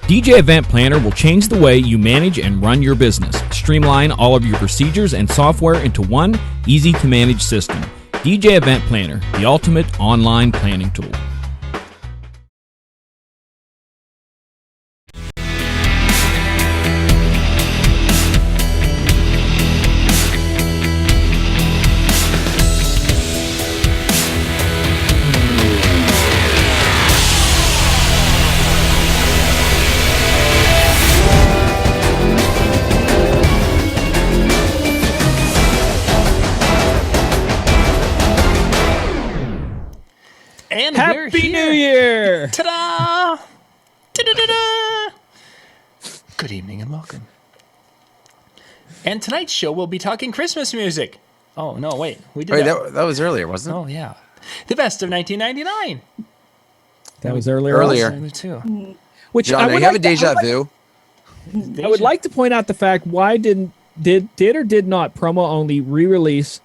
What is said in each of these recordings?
DJ Event Planner will change the way you manage and run your business. Streamline all of your procedures and software into one easy-to-manage system. DJ Event Planner, the ultimate online planning tool. And Happy New Year! Ta-da! Da-da-da-da! Good evening and welcome. And tonight's show we'll be talking Christmas music. Oh, no, wait. We did that was earlier, wasn't it? Oh, yeah. The best of 1999. That was earlier. Earlier. Too. Which John, you have a deja vu? I would like to point out the fact why did or did not promo only re-release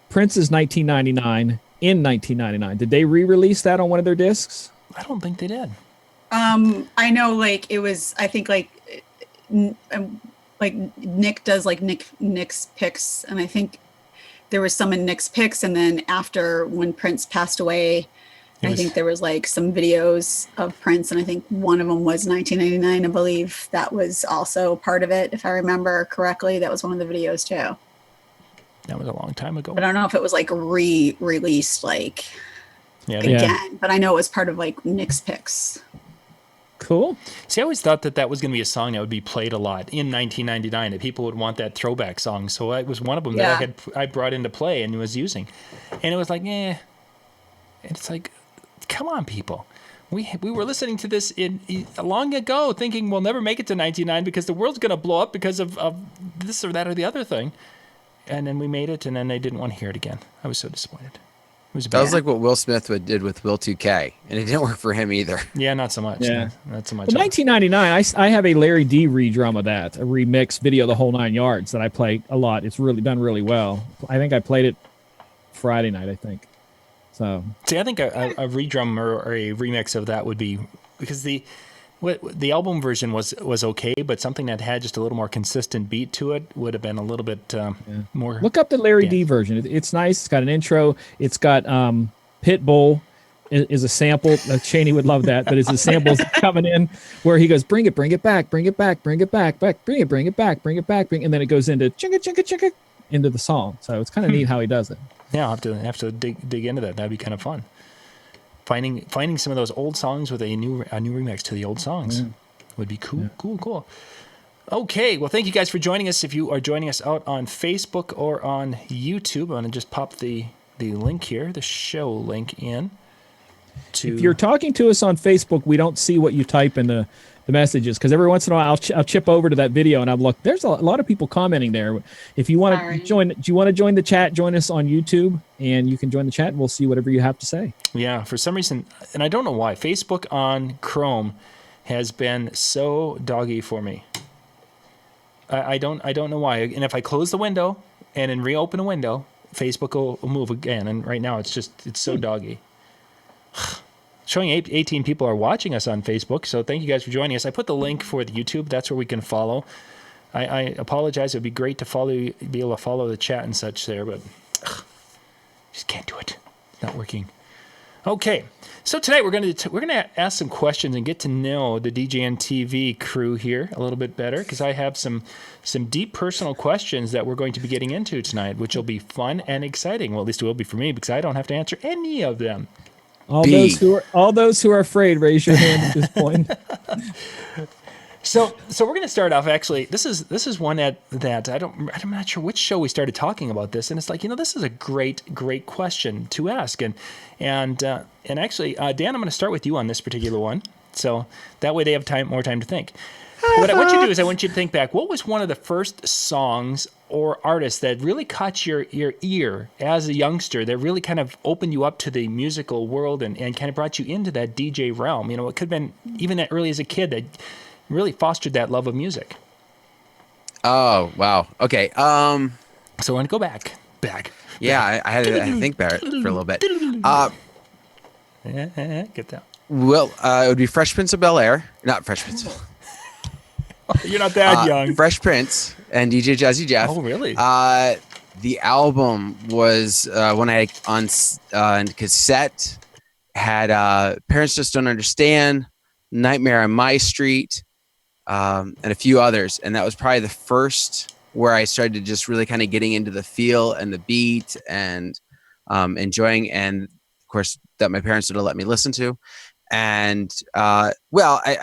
Prince's 1999 in 1999? Did they re-release that on one of their discs? I don't think they did. I know, like, it was, I think, like Nick does, like, Nick's picks, and I think there was some in Nick's picks, and then after, when Prince passed away, I think there was, like, some videos of Prince, and I think one of them was 1999, I believe. That was also part of it, if I remember correctly. That was one of the videos, too. That was a long time ago. But I don't know if it was, like, re-released, like, again. But I know it was part of, like, Nick's picks. Cool. See, I always thought that was going to be a song that would be played a lot in 1999, that people would want that throwback song. So it was one of them that I brought into play and was using. And it was like, And it's like, come on, people. We were listening to this long ago, thinking we'll never make it to 99 because the world's going to blow up because of this or that or the other thing. And then we made it, and then they didn't want to hear it again. I was so disappointed. It was bad. That was like what Will Smith did with Will 2K, and it didn't work for him either. Yeah, not so much. Yeah. Not so much. But 1999, I have a Larry D redrum of that, a remix video, the whole 9 yards, that I play a lot. It's really done really well. I think I played it Friday night, I think. So see, I think a redrum or a remix of that would be, because the album version was okay, but something that had just a little more consistent beat to it would have been a little bit more. Look up the Larry D version. It's nice. It's got an intro. It's got Pitbull is a sample. Cheney would love that, but it's a sample coming in where he goes, bring it back, bring it back, bring it back, bring it back, and then it goes into chicka chicka chicka into the song. So it's kind of neat how he does it. Yeah, I'll have to dig into that. That'd be kind of fun. Finding some of those old songs with a new remix to the old songs would be cool. Yeah. Cool. Okay, well, thank you guys for joining us. If you are joining us out on Facebook or on YouTube, I'm going to just pop the link here, the show link in. If you're talking to us on Facebook, we don't see what you type in the messages, because every once in a while I'll chip over to that video and I'm look. There's a lot of people commenting there. If you want to join, do you want to join the chat? Join us on YouTube, and you can join the chat, and we'll see whatever you have to say. Yeah, for some reason, and I don't know why, Facebook on Chrome has been so doggy for me. I don't know why. And if I close the window and then reopen a window, Facebook will move again. And right now it's so doggy. Showing 18 people are watching us on Facebook, so thank you guys for joining us. I put the link for the YouTube. That's where we can follow. I apologize. It would be great to be able to follow the chat and such there, but just can't do it. It's not working. Okay, so tonight we're gonna ask some questions and get to know the DJNTV crew here a little bit better, because I have some deep personal questions that we're going to be getting into tonight, which will be fun and exciting. Well, at leest it will be for me, because I don't have to answer any of them. All those who are afraid, raise your hand at this point. So we're going to start off. Actually, this is one that I'm not sure which show we started talking about this, and it's like, this is a great question to ask, and actually, Dan, I'm going to start with you on this particular one, so that way they have more time to think. What I want you to do is I want you to think back. What was one of the first songs or artists that really caught your ear as a youngster, that really kind of opened you up to the musical world and kind of brought you into that DJ realm? It could have been even as early as a kid that really fostered that love of music. Oh, wow. Okay. So we're going to go back. Yeah, I had to think about it for a little bit. Get that. Well, it would be Fresh Prince of Bel-Air. Not Fresh Prince. You're not that young. Fresh Prince and DJ Jazzy Jeff. Oh, really? The album was when I on cassette had Parents Just Don't Understand, Nightmare on My Street, and a few others. And that was probably the first where I started to just really kind of getting into the feel and the beat and enjoying. And of course, that my parents would have let me listen to. And I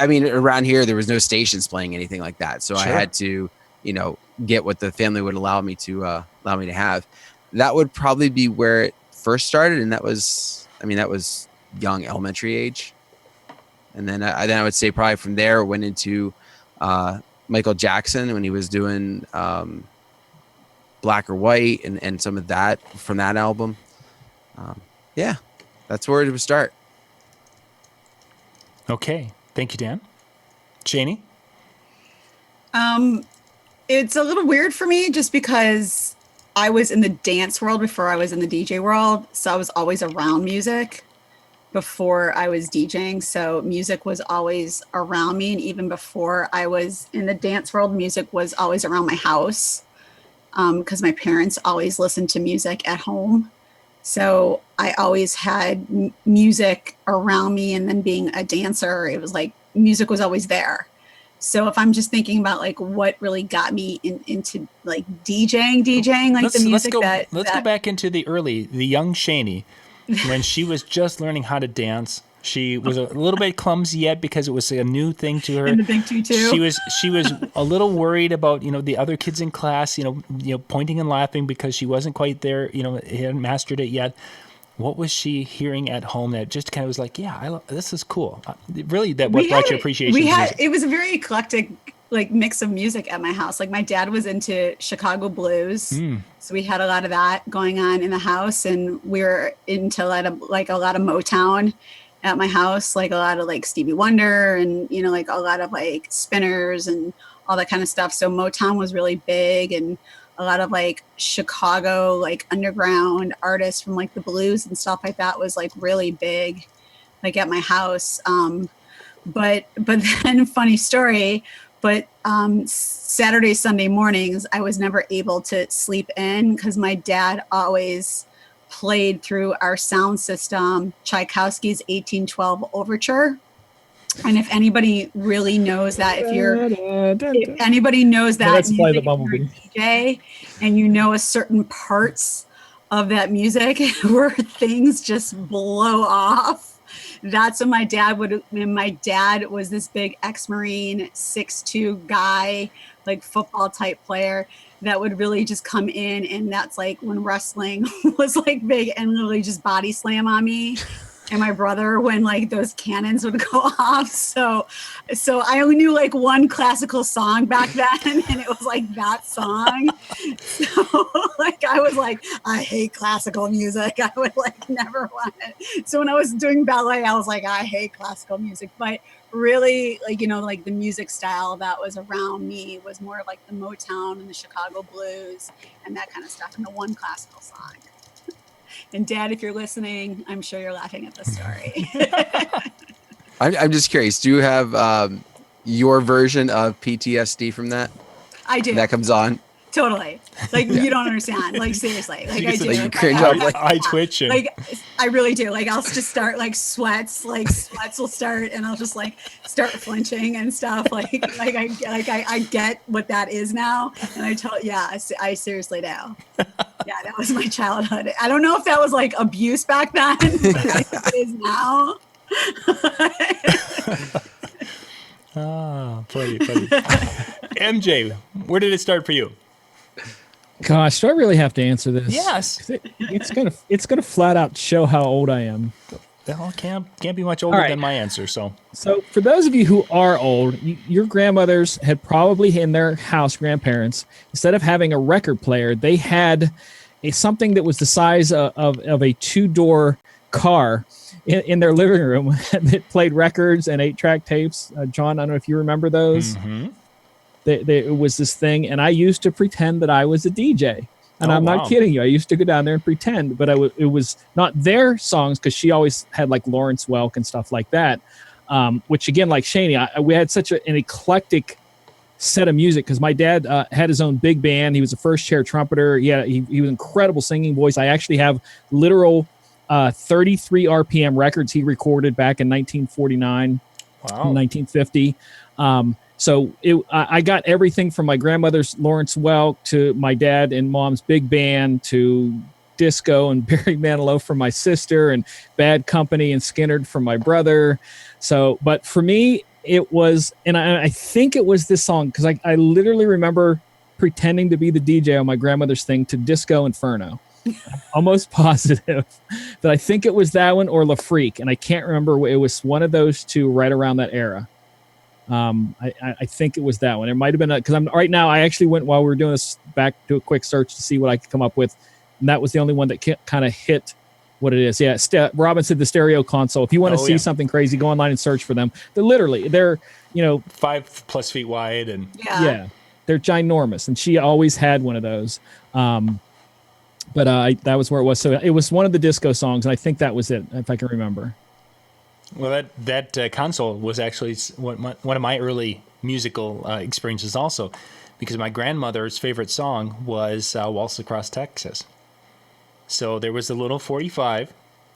mean, around here, there was no stations playing anything like that. So Sure. I had to, get what the family would allow me to have. That would probably be where it first started. And that was young elementary age. And then I would say probably from there, it went into Michael Jackson when he was doing Black or White and some of that from that album. Yeah, that's where it would start. Okay. Thank you, Dan. Janie? It's a little weird for me just because I was in the dance world before I was in the DJ world. So I was always around music before I was DJing. So music was always around me. And even before I was in the dance world, music was always around my house because my parents always listened to music at home. So I always had music around me. And then being a dancer, it was like music was always there. So if I'm just thinking about like what really got me into like DJing, like the music let's go back into the young Shani, when she was just learning how to dance. She was a little bit clumsy yet because it was a new thing to her. in the big tutu. She was a little worried about, the other kids in class, pointing and laughing because she wasn't quite there, hadn't mastered it yet. What was she hearing at home that just kind of was like, yeah, this is cool. Really, what brought your appreciation to music? It was a very eclectic like mix of music at my house. Like my dad was into Chicago blues. So we had a lot of that going on in the house, and we were into a lot of Motown at my house, like a lot of like Stevie Wonder and, like a lot of like Spinners and all that kind of stuff. So Motown was really big, and a lot of like Chicago, like underground artists from like the blues and stuff like that was like really big, like at my house. But then funny story, Saturday, Sunday mornings, I was never able to sleep in because my dad always played through our sound system Tchaikovsky's 1812 Overture. And if anybody really knows that, if anybody knows that Let's play the music, Bumblebee. you're a DJ and you know a certain parts of that music where things just blow off, that's when my dad was this big ex-Marine 6'2" guy, like football type player that would really just come in, and that's like when wrestling was like big, and literally just body slam on me and my brother when like those cannons would go off. So I only knew like one classical song back then, and it was like that song. So like I was like, I hate classical music. I would like never want it. So when I was doing ballet, I was like, I hate classical music. But really, like, like the music style that was around me was more like the Motown and the Chicago blues and that kind of stuff, and the one classical song. And Dad, if you're listening, I'm sure you're laughing at this story. I'm just curious. Do you have your version of PTSD from that? I do. That comes on. Totally. Like you don't understand. Like seriously. Like I do. Like you cringe up. Like I twitch. Like I really do. Like I'll just start like sweats will start, and I'll just like start flinching and stuff. Like I get what that is now, and I seriously do. Yeah, that was my childhood. I don't know if that was like abuse back then, but I think it is now. Funny. MJ, where did it start for you? Gosh, do I really have to answer this? Yes. It's gonna flat out show how old I am. Well, can't be much older than my answer. So for those of you who are old, your grandmothers had probably in their house, grandparents, instead of having a record player, they had something that was the size of a two-door car in their living room that played records and 8-track tapes. John, I don't know if you remember those. Mm-hmm. It was this thing, and I used to pretend that I was a DJ. And I'm not kidding you. I used to go down there and pretend, but it was not their songs, because she always had like Lawrence Welk and stuff like that. Which again, like Shani, we had such an eclectic set of music, because my dad had his own big band. He was a first chair trumpeter. He was incredible singing voice. I actually have literal 33 RPM records he recorded back in 1949, Wow. 1950. So I got everything from my grandmother's Lawrence Welk to my dad and mom's big band to disco and Barry Manilow from my sister and Bad Company and Skinnerd from my brother. So, but for me, it was, and I think it was this song, because I literally remember pretending to be the DJ on my grandmother's thing to Disco Inferno. I'm almost positive that I think it was that one or La Freak, and I can't remember. It was one of those two right around that era. I think it was that one. It might have been because I'm right now. I actually went while we were doing this back to a quick search to see what I could come up with, and that was the only one that kind of hit what it is. Yeah, Robin said the stereo console. If you want to see something crazy, go online and search for them. They're 5+ feet wide, and they're ginormous. And she always had one of those. But that was where it was. So it was one of the disco songs, and I think that was it, if I can remember. Well, that console was actually one of my early musical experiences also, because my grandmother's favorite song was Waltz Across Texas. So there was a little 45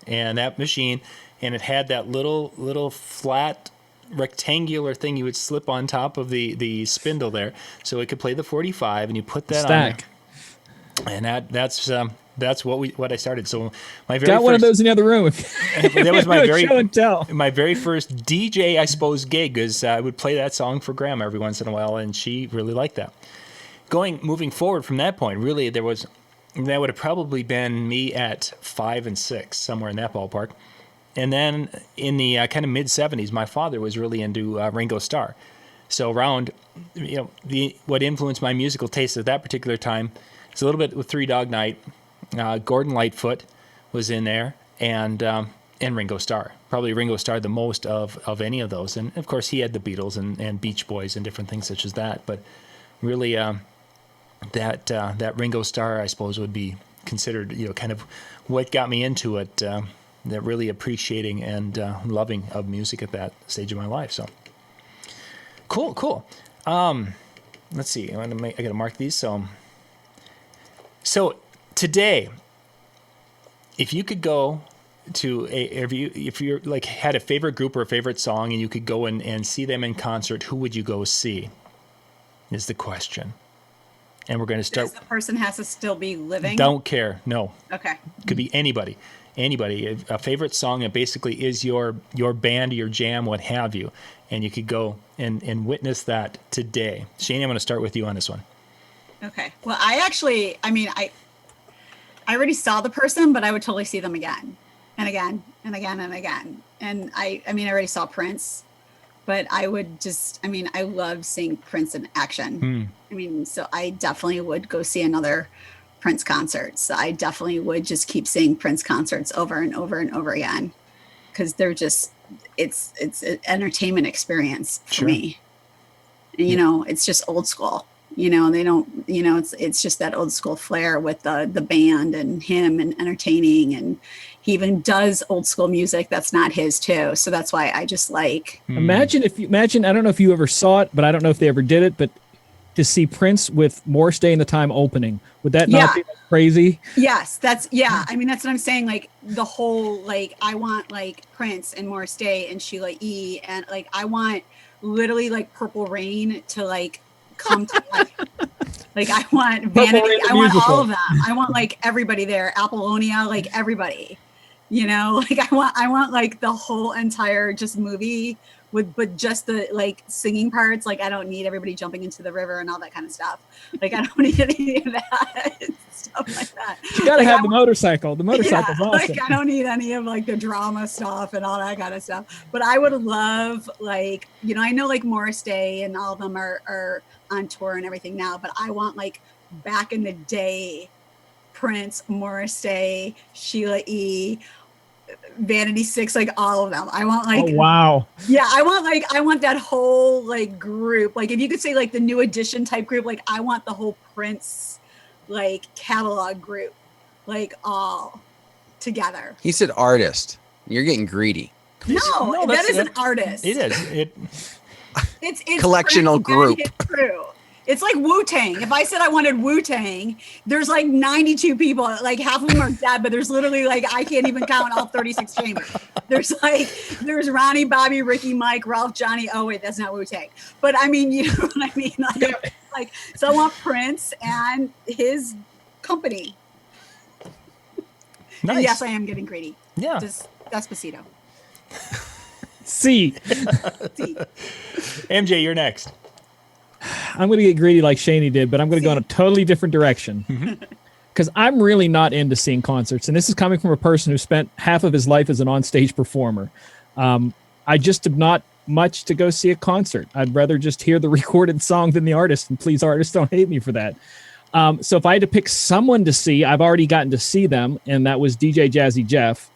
and that machine, and it had that little flat rectangular thing you would slip on top of the spindle there, so it could play the 45, and you put that Stack. on there. And that's what I started. So my very got first, one of those in the other room. That was my show and tell. my very first DJ, I suppose, gig, is I would play that song for Grandma every once in a while, and she really liked that. Moving forward from that point, really that would have probably been me at 5 and 6, somewhere in that ballpark. And then in the kind of mid 70s, my father was really into Ringo Starr. So around, what influenced my musical taste at that particular time is a little bit with Three Dog Night. Gordon Lightfoot was in there, and Ringo Starr. Probably Ringo Starr the most of any of those. And of course, he had the Beatles and Beach Boys and different things such as that. But really, that Ringo Starr, I suppose, would be considered, kind of what got me into it. That really appreciating and loving of music at that stage of my life. So cool. Let's see. I got to mark these. So today, if you could go to if you're like had a favorite group or a favorite song, and you could go and see them in concert, who would you go see? Is the question. And we're going to start. Does the person has to still be living? Don't care. No. Okay. Could be anybody. A favorite song that basically is your band, your jam, what have you. And you could go and witness that today. Shane, I'm going to start with you on this one. Okay. Well, I already saw the person, but I would totally see them again and again and again and again. And I already saw Prince, but I would I love seeing Prince in action. So I definitely would go see another Prince concert. So I definitely would just keep seeing Prince concerts over and over and over again, because they're just, it's an entertainment experience for me. And, it's just old school. They don't, it's just that old school flair with the band and him and entertaining, and he even does old school music that's not his too. So that's why I just like. Imagine, I don't know if you ever saw it, but I don't know if they ever did it, but to see Prince with Morris Day and the Time opening, would that not be crazy? Yes, that's what I'm saying. Like the whole, I want Prince and Morris Day and Sheila E. and I want literally Purple Rain to come to life. I want Vanity. I want all of them. I want everybody there. Apollonia, everybody. I want the whole entire just movie but just the singing parts. I don't need everybody jumping into the river and all that kind of stuff. I don't need any of that stuff like that. You gotta have the motorcycle. The motorcycle's awesome. I don't need any of the drama stuff and all that kind of stuff. But I would love I know Morris Day and all of them are on tour and everything now, but I want back in the day, Prince, Morris Day, Sheila E., Vanity Six, all of them. I want oh, wow. Yeah, I want that whole group. If you could say the New Edition type group, I want the whole Prince catalog group, all together. He said artist. You're getting greedy. No, that is an artist. It is. it's collectional very group. true. It's like Wu-Tang. If I said I wanted Wu-Tang, there's like 92 people. Like half of them are dead, but there's literally like, I can't even count all 36 chambers. There's Ronnie, Bobby, Ricky, Mike, Ralph, Johnny. Oh wait, that's not Wu-Tang. But I mean, you know what I mean? Like so I want Prince and his company. Nice. And yes, I am getting greedy. Yeah. Just Despacito. See, See. MJ, you're next. I'm going to get greedy like Shaney did, but I'm going to go in a totally different direction. Because I'm really not into seeing concerts. And this is coming from a person who spent half of his life as an onstage performer. I just am not much to go see a concert. I'd rather just hear the recorded song than the artist. And please, artists, don't hate me for that. So if I had to pick someone to see, I've already gotten to see them, and that was DJ Jazzy Jeff.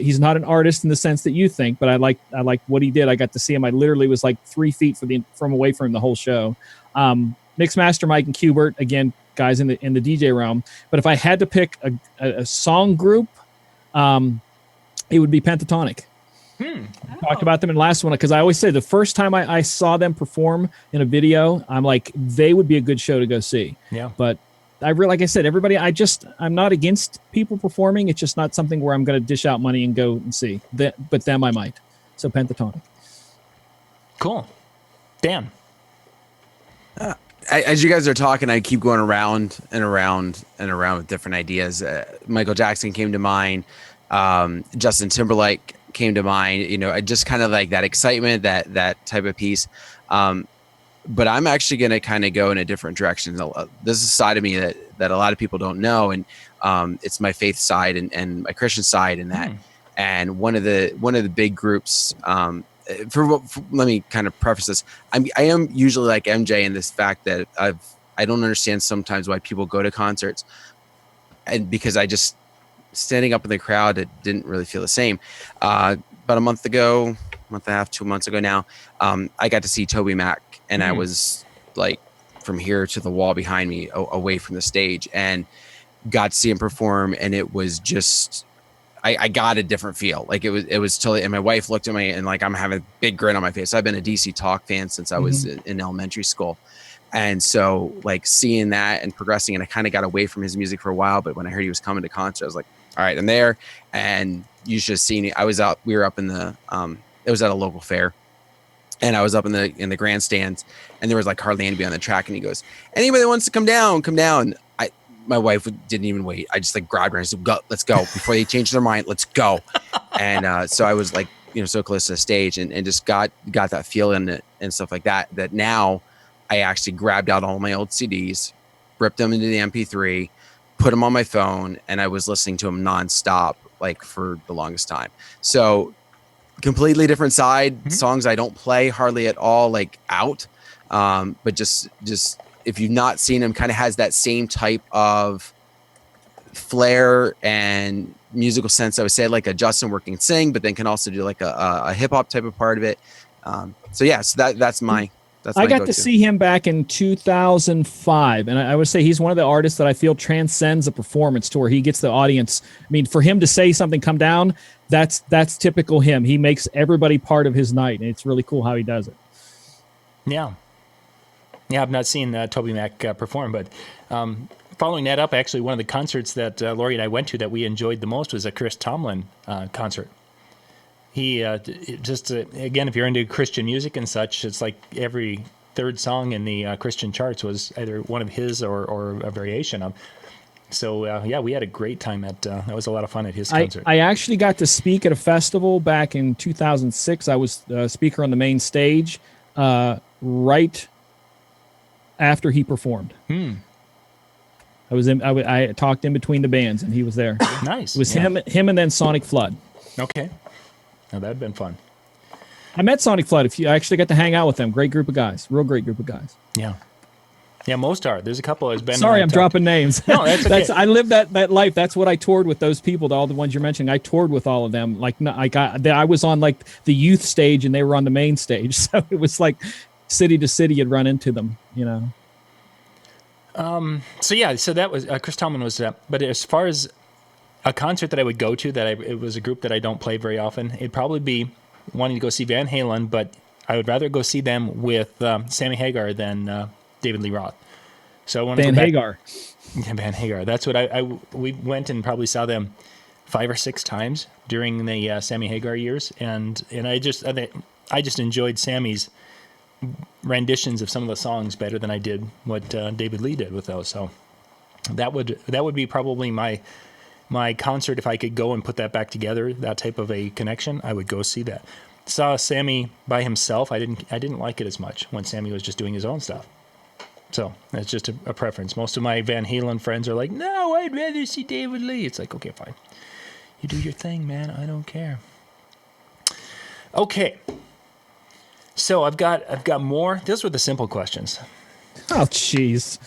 He's not an artist in the sense that you think, but I like what he did. I got to see him. I literally was like 3 feet from away from him the whole show. Mixmaster Mike and Qbert, again, guys in the DJ realm. But if I had to pick a song group, it would be Pentatonic. Talked about them in the last one because I always say the first time I saw them perform in a video, I'm like, they would be a good show to go see. Yeah. But like I said, everybody, I'm not against people performing. It's just not something where I'm going to dish out money and go and see. But them I might. So Pentatonic. Cool. Dan. As you guys are talking, I keep going around and around and around with different ideas. Michael Jackson came to mind. Justin Timberlake came to mind. You know, I just kind of like that excitement, that type of piece. But I'm actually going to kind of go in a different direction. This is a side of me that a lot of people don't know, and it's my faith side and my Christian side in that. And one of the big groups. Let me kind of preface this. I am usually like MJ in this fact that I don't understand sometimes why people go to concerts, and because I just standing up in the crowd, it didn't really feel the same. About a month and a half, 2 months ago now, I got to see Toby Mac. And I was like from here to the wall behind me, away from the stage, and got to see him perform. And it was just, I got a different feel. Like it was totally. And my wife looked at me, and like I'm having a big grin on my face. I've been a DC Talk fan since I was in elementary school, and so like seeing that and progressing. And I kind of got away from his music for a while, but when I heard he was coming to concert, I was like, all right, I'm there. And you should have seen it. We were up in the. It was at a local fair. And I was up in the grandstands, and there was like hardly anybody on the track. And he goes, "Anybody that wants to come down, come down." My wife didn't even wait. I just like grabbed her and I said, "Let's go before they change their mind. Let's go." And so I was like, so close to the stage, and just got that feeling and stuff like that. That now I actually grabbed out all my old CDs, ripped them into the MP3, put them on my phone, and I was listening to them nonstop, like for the longest time. So. Completely different side. Songs I don't play hardly at all, like out. But just if you've not seen him, kind of has that same type of flair and musical sense. I would say like a Justin where can sing, but then can also do like a hip hop type of part of it. So that's my. I got to see him back in 2005, and I would say he's one of the artists that I feel transcends a performance to where he gets the audience. I mean, for him to say something, come down, that's typical him. He makes everybody part of his night, and it's really cool how he does it. Yeah. Yeah, I've not seen Toby Mac perform, but following that up, actually, one of the concerts that Lori and I went to that we enjoyed the most was a Chris Tomlin concert. He again, if you're into Christian music and such, it's like every third song in the Christian charts was either one of his or a variation of. So we had a great time at that was a lot of fun at his concert. I actually got to speak at a festival back in 2006. I was a speaker on the main stage right after he performed. I talked in between the bands, and he was there. Nice. It was him and then Sonic Flood. Okay. Now that'd been fun. I met Sonic Flood. I actually got to hang out with them. Great group of guys. Real great group of guys. Yeah. Yeah, most are. There's a couple that's been. Sorry, I'm dropping names. No, that's okay. I lived that life. That's what I toured with those people. All the ones you're mentioning, I toured with all of them. I was on like the youth stage, and they were on the main stage. So it was like city to city, you'd run into them. So that was Chris Tomlin was. But as far as a concert that I would go to, it was a group that I don't play very often. It'd probably be wanting to go see Van Halen, but I would rather go see them with Sammy Hagar than David Lee Roth. So I want to Van go back. Hagar. Yeah, Van Hagar. That's what we went and probably saw them 5 or 6 times during the Sammy Hagar years, and I just enjoyed Sammy's renditions of some of the songs better than I did what David Lee did with those. So that would be probably my concert if I could go and put that back together. That type of a connection, I would go see that. Saw Sammy by himself. I didn't like it as much when Sammy was just doing his own stuff. So that's just a preference. Most of my Van Halen friends are like, no, I'd rather see David Lee. It's like, okay, fine. You do your thing, man. I don't care. Okay. So I've got more. Those were the simple questions. Oh, jeez.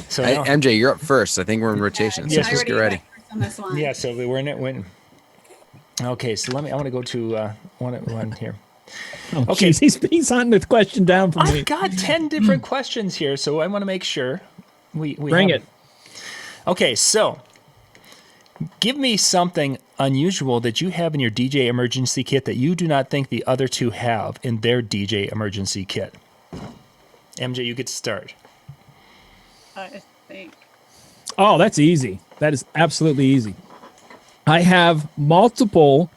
So Hey, now, MJ, you're up first. I think we're in rotation. So Yes, just get ready. On this one. yeah. So we're in it. Okay. So I want to go to one here. Oh, Okay. jeez. He's hunting the question down for me. I've got 10 different questions here, so I want to make sure we Bring have it. Okay, so give me something unusual that you have in your DJ emergency kit that you do not think the other two have in their DJ emergency kit. MJ, you get to start. I think. Oh, that's easy. That is absolutely easy. I have multiple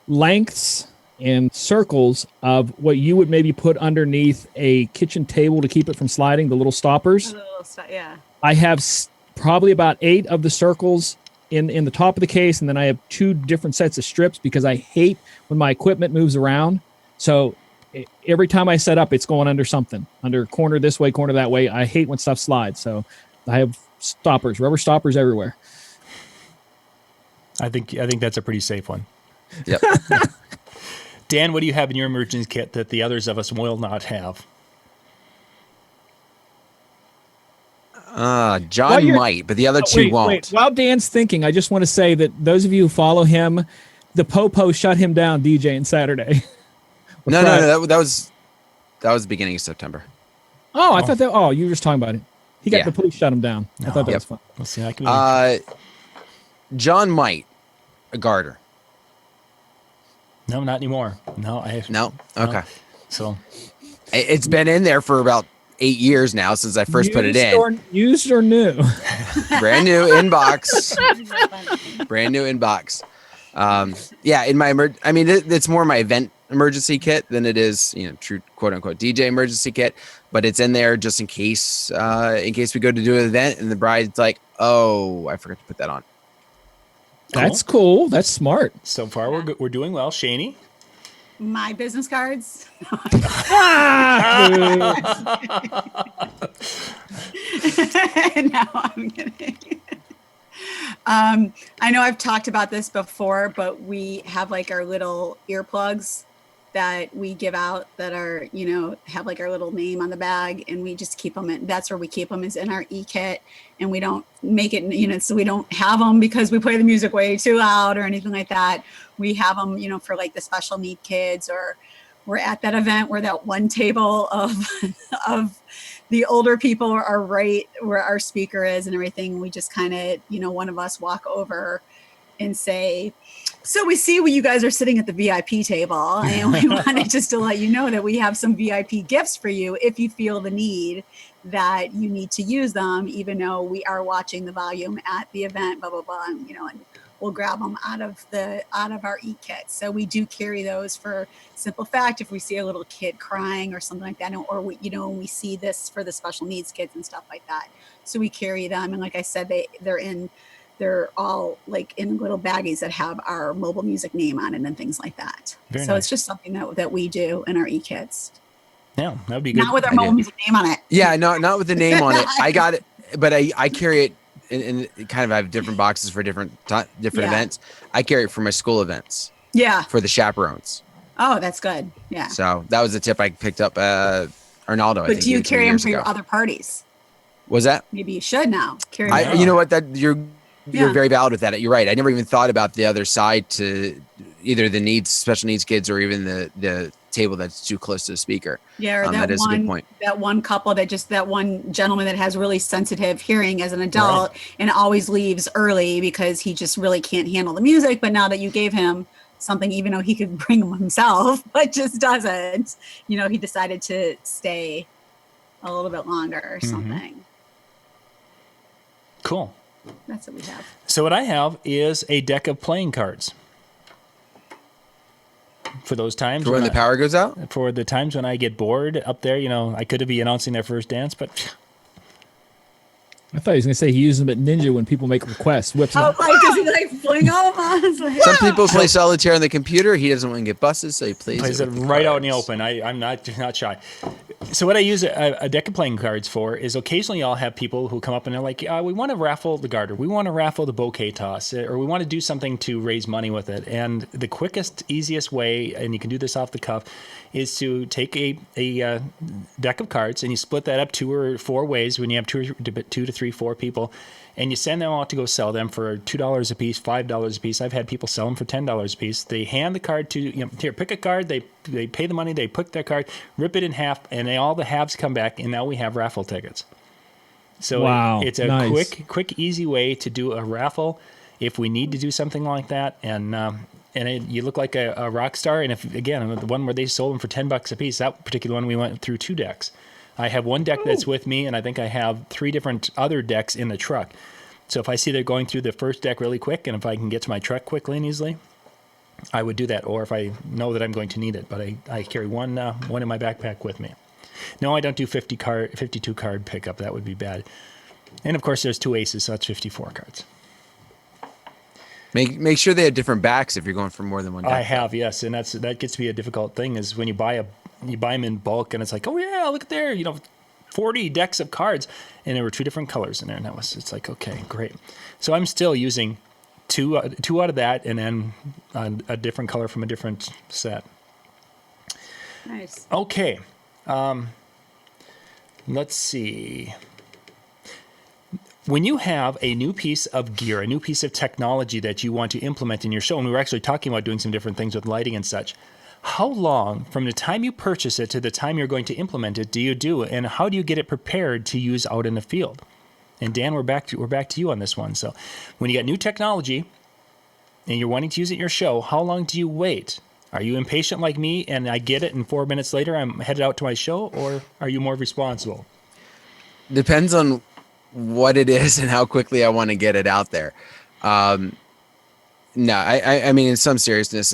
lengths and circles of what you would maybe put underneath a kitchen table to keep it from sliding, the little stoppers. Yeah. I have probably about 8 of the circles in the top of the case, and then I have 2 different sets of strips because I hate when my equipment moves around. So every time I set up, it's going under something, under corner this way, corner that way. I hate when stuff slides. So I have stoppers, rubber stoppers everywhere. I think that's a pretty safe one. Yep. Dan, what do you have in your emergency kit that the others of us will not have? John might, but the other two won't. Wait. While Dan's thinking, I just want to say that those of you who follow him, the Popo shut him down DJing Saturday. No, that was the beginning of September. Oh, I thought that. Oh, you were just talking about it. He got Yeah. the police shut him down. I thought that Yep. was fun. Let's see. I can John might, a garter. No, not anymore. No, I have No, okay. So It's been in there for about 8 years now since I first put it in. Used or new? Brand new inbox. Brand new inbox. Yeah, in my it's more my event emergency kit than it is, true quote unquote DJ emergency kit. But it's in there just in case we go to do an event and the bride's like, oh, I forgot to put that on. That's cool. That's smart. so far we're doing well. Shaney? My business cards. No, I'm kidding. I know I've talked about this before, but we have like our little earplugs that we give out that are, have like our little name on the bag, and we just keep them in. That's where we keep them, is in our e-kit, and we don't make it, so we don't have them because we play the music way too loud or anything like that. We have them, for like the special need kids, or we're at that event where that one table of the older people are right where our speaker is and everything. We just kind of, one of us walk over and say, so we see you guys are sitting at the VIP table, and we wanted just to let you know that we have some VIP gifts for you if you feel the need that you need to use them, even though we are watching the volume at the event, blah, blah, blah. And, and we'll grab them out of our e-kit. So we do carry those for simple fact, if we see a little kid crying or something like that, or we, when we see this for the special needs kids and stuff like that. So we carry them. And like I said, they're all like in little baggies that have our mobile music name on it and things like that. Very so nice. It's just something that we do in our e-kits. Yeah, that would be good. Not with our mobile music name on it. Yeah, not with the name on it. I got it, but I carry it in kind of, I have different boxes for different events. I carry it for my school events. Yeah. For the chaperones. Oh, that's good. Yeah. So that was the tip I picked up. Arnaldo. But do you carry them for your other parties? Was that? Maybe you should now. Carry them. You know what? You're very valid with that. You're right. I never even thought about the other side to either the special needs kids, or even the table that's too close to the speaker. Yeah, or that is a good point. That one couple that one gentleman that has really sensitive hearing as an adult, right, and always leaves early because he just really can't handle the music. But now that you gave him something, even though he could bring them himself, but just doesn't. You know, he decided to stay a little bit longer or something. Cool. That's what we have. So what I have is a deck of playing cards. For those times For when the power goes out? For the times when I get bored up there, you know, I could be announcing their first dance, but I thought he was going to say he uses them at Ninja when people make requests. Whips them. Oh, like, does he like fling them? I was like, Some people play solitaire on the computer. He doesn't want to get busted, so he plays it with the right out in the cards. open. I'm not shy. So what I use a deck of playing cards for is occasionally I'll have people who come up and they're like, we want to raffle the garter, we want to raffle the bouquet toss, or we want to do something to raise money with it. And the quickest, easiest way, and you can do this off the cuff, is to take a deck of cards and you split that up 2 or 4 ways when you have 2 to 3, 4 people, and you send them out to go sell them for $2 a piece, $5 a piece. I've had people sell them for $10 a piece. They hand the card to, here, pick a card. They pay the money. They pick their card, rip it in half, and all the halves come back, and now we have raffle tickets. So wow, it's a nice. quick, easy way to do a raffle if we need to do something like that. And you look like a rock star. And if, again, the one where they sold them for $10 a piece, that particular one, we went through 2 decks. I have one deck that's with me, and I think I have 3 different other decks in the truck. So if I see they're going through the first deck really quick, and if I can get to my truck quickly and easily, I would do that. Or if I know that I'm going to need it, but I carry one in my backpack with me. No, I don't do 52 card pickup. That would be bad. And of course, there's 2 aces, so that's 54 cards. Make sure they have different backs if you're going for more than one deck. I have, yes, and that gets to be a difficult thing. Is when you buy them in bulk, and it's like, oh yeah, look at there, 40 decks of cards, and there were 2 different colors in there, and it's like, okay, great. So I'm still using two out of that, and then a different color from a different set. nice. Okay, let's see. When you have a new piece of gear, a new piece of technology that you want to implement in your show, and we were actually talking about doing some different things with lighting and such, how long from the time you purchase it to the time you're going to implement it do you do, and how do you get it prepared to use out in the field? And Dan, we're back to you on this one. So when you get new technology and you're wanting to use it in your show, how long do you wait? Are you impatient like me and I get it and 4 minutes later I'm headed out to my show, or are you more responsible? Depends on what it is and how quickly I want to get it out there. No, I mean, in some seriousness,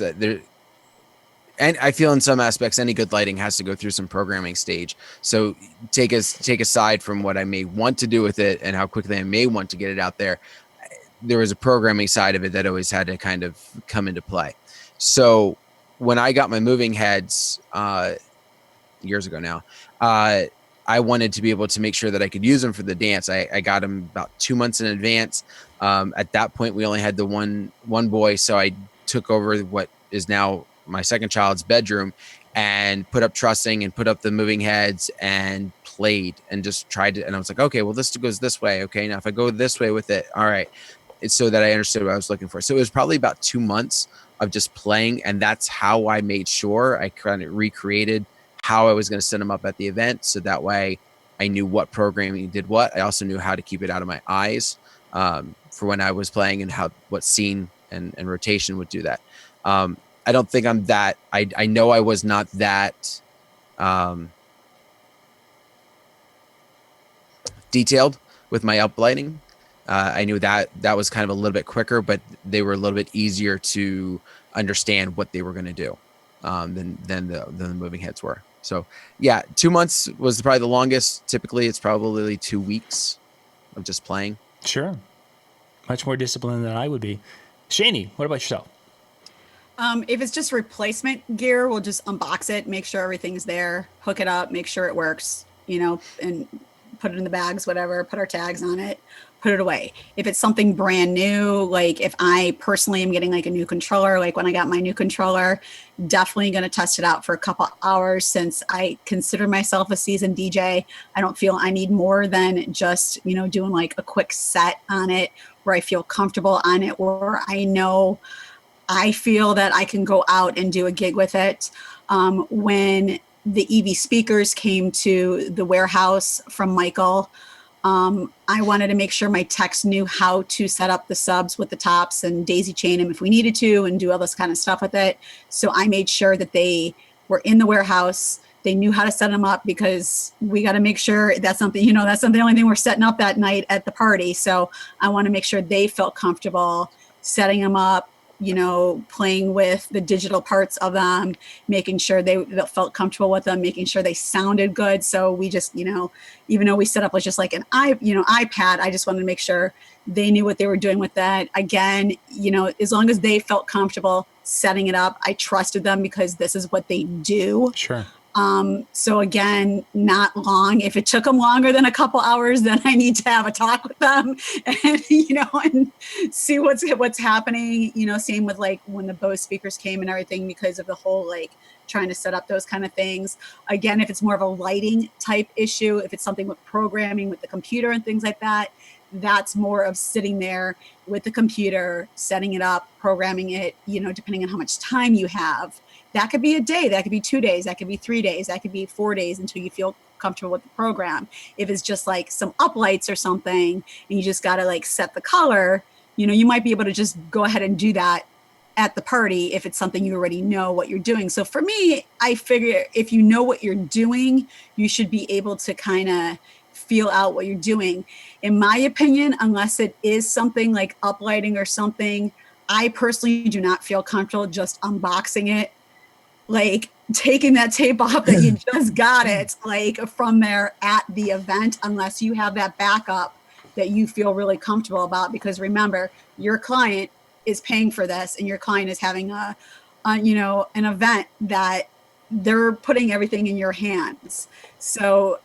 and I feel in some aspects, any good lighting has to go through some programming stage. So take aside from what I may want to do with it and how quickly I may want to get it out there, there was a programming side of it that always had to kind of come into play. So when I got my moving heads years ago now, I wanted to be able to make sure that I could use them for the dance. I got them about 2 months in advance. At that point, we only had the one boy, so I took over what is now my second child's bedroom and put up trussing and put up the moving heads and played and just tried to. And I was like, okay, well, this goes this way. Okay, now if I go this way with it, all right. It's so that I understood what I was looking for. So it was probably about 2 months of just playing, and that's how I made sure I kind of recreated how I was going to set them up at the event. So that way I knew what programming did what. I also knew how to keep it out of my eyes for when I was playing, and what scene and rotation would do that. I don't think I'm that, I know I was not that detailed with my uplighting. I knew that was kind of a little bit quicker, but they were a little bit easier to understand what they were going to do than the moving heads were. So yeah, 2 months was probably the longest. Typically it's probably 2 weeks of just playing. Sure. Much more disciplined than I would be. Shani, what about yourself? If it's just replacement gear, we'll just unbox it, make sure everything's there, hook it up, make sure it works, and put it in the bags, whatever, put our tags on it, put it away. If it's something brand new, like if I personally am getting like a new controller, like when I got my new controller, definitely going to test it out for a couple hours. Since I consider myself a seasoned DJ, I don't feel I need more than just, doing like a quick set on it where I feel comfortable on it, where I feel that I can go out and do a gig with it. When the EV speakers came to the warehouse from Michael, I wanted to make sure my techs knew how to set up the subs with the tops and daisy chain them if we needed to and do all this kind of stuff with it. So I made sure that they were in the warehouse. They knew how to set them up because we got to make sure that's something, you know, that's the only thing we're setting up that night at the party. So I want to make sure they felt comfortable setting them up, you know, playing with the digital parts of them, making sure they felt comfortable with them, making sure they sounded good. So we just, you know, even though we set up was just like an iPad, I just wanted to make sure they knew what they were doing with that. Again, you know, as long as they felt comfortable setting it up, I trusted them because this is what they do. Sure. So again, not long. If it took them longer than a couple hours, then I need to have a talk with them and, you know, and see what's happening, you know, same with like when the Bose speakers came and everything because of the whole, like trying to set up those kind of things. Again, if it's more of a lighting type issue, if it's something with programming with the computer and things like that, that's more of sitting there with the computer, setting it up, programming it, you know, depending on how much time you have. That could be a day, that could be 2 days, that could be 3 days, that could be 4 days until you feel comfortable with the program. If it's just like some uplights or something and you just got to like set the color, you know, you might be able to just go ahead and do that at the party if it's something you already know what you're doing. So for me, I figure if you know what you're doing, you should be able to kind of feel out what you're doing. In my opinion, unless it is something like uplighting or something, I personally do not feel comfortable just unboxing it, like taking that tape off that you just got it, like from there at the event, unless you have that backup that you feel really comfortable about. Because remember, your client is paying for this and your client is having you know, an event that they're putting everything in your hands. So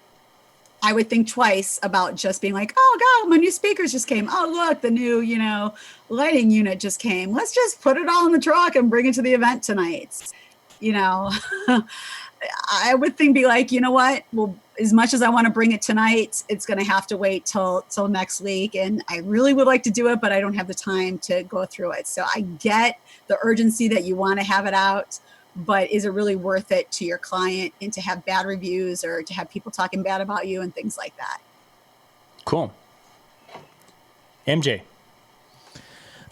I would think twice about just being like, oh God, my new speakers just came. Oh, look, the new, you know, lighting unit just came. Let's just put it all in the truck and bring it to the event tonight. You know, I would think be like, you know what, well, as much as I want to bring it tonight, it's going to have to wait till next week. And I really would like to do it, but I don't have the time to go through it. So I get the urgency that you want to have it out, but is it really worth it to your client and to have bad reviews or to have people talking bad about you and things like that? Cool. MJ.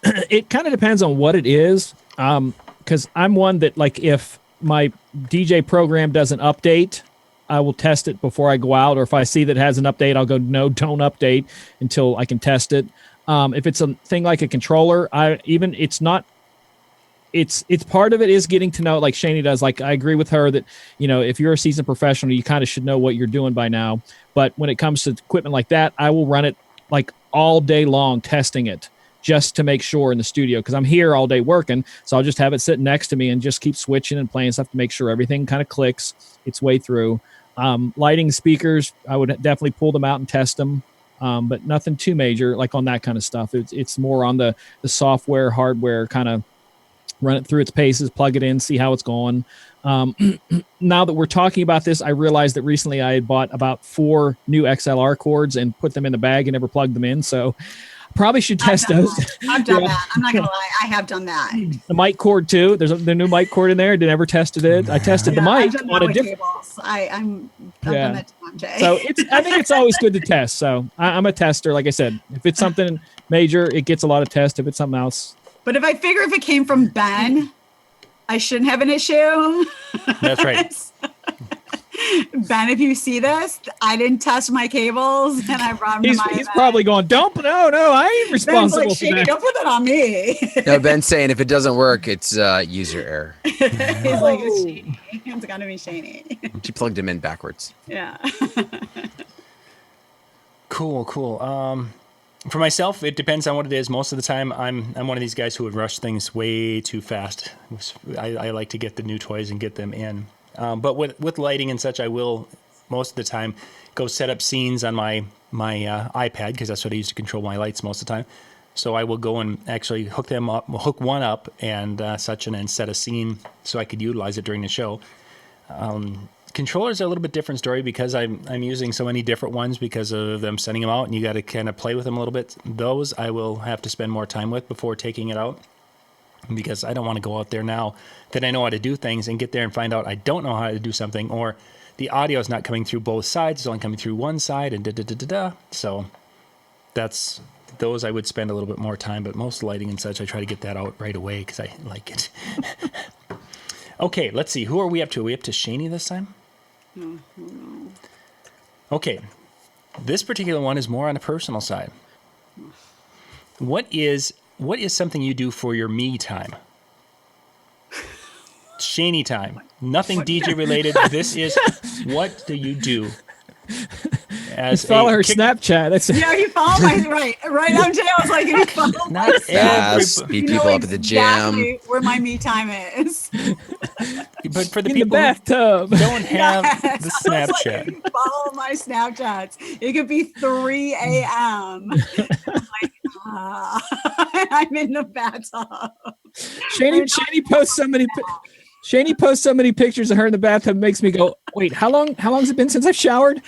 It kind of depends on what it is. Because I'm one that, like, if my DJ program doesn't update, I will test it before I go out. Or if I see that it has an update, I'll go, no, don't update until I can test it. If it's a thing like a controller, it's part of it is getting to know, like Shani does. Like, I agree with her that, you know, if you're a seasoned professional, you kind of should know what you're doing by now. But when it comes to equipment like that, I will run it like all day long testing it, just to make sure in the studio, because I'm here all day working. So I'll just have it sitting next to me and just keep switching and playing stuff to make sure everything kind of clicks its way through. Lighting speakers, I would definitely pull them out and test them, but nothing too major like on that kind of stuff. It's more on the software, hardware, kind of run it through its paces, plug it in, see how it's going. Now that we're talking about this, I realized that recently I had bought about 4 new XLR cords and put them in the bag and never plugged them in. So probably should test those. I've done that. I'm not gonna lie, I have done that. The mic cord too. There's the new mic cord in there. Did never tested it. I tested the mic on a different. I've done that to Jay. So I think it's always good to test. So I'm a tester. Like I said, if it's something major, it gets a lot of test. If it's something else, but if I figure if it came from Ben, I shouldn't have an issue. That's right. Ben, if you see this, I didn't test my cables and I brought him to my He's probably going, no, I ain't responsible Ben's like, for that. don't put that on me. No, Ben's saying if it doesn't work, it's user error. He's like, it's Shani. It's gotta be Shani. She plugged him in backwards. Yeah. Cool. For myself, it depends on what it is. Most of the time, I'm one of these guys who would rush things way too fast. I like to get the new toys and get them in. But with lighting and such, I will most of the time go set up scenes on my iPad, because that's what I use to control my lights most of the time. So I will go and actually hook one up and such, and then set a scene so I could utilize it during the show. Controllers are a little bit different story, because I'm using so many different ones because of them sending them out, and you got to kind of play with them a little bit. Those I will have to spend more time with before taking it out, because I don't want to go out there now that I know how to do things and get there and find out I don't know how to do something, or the audio is not coming through both sides. It's only coming through one side and da-da-da-da-da. So that's those I would spend a little bit more time, but most lighting and such, I try to get that out right away because I like it. Okay, let's see. Who are we up to? Are we up to Shani this time? No. Okay. This particular one is more on a personal side. What is something you do for your me time? Shani time. Nothing DJ related. This is what do you do? As Follow her Snapchat. That's Yeah, you follow my right. I'm I was like, if you follow my Not Yes, every, meet people up at the gym. exactly where my me time is. but for the in the people who bathtub. don't have Yes. the I was like, Snapchat. if you follow my Snapchats. It could be 3 a.m. I'm like, I'm in the bathtub. Shani posts so many. Shani posts so many pictures of her in the bathtub. Makes me go, wait, how long has it been since I've showered?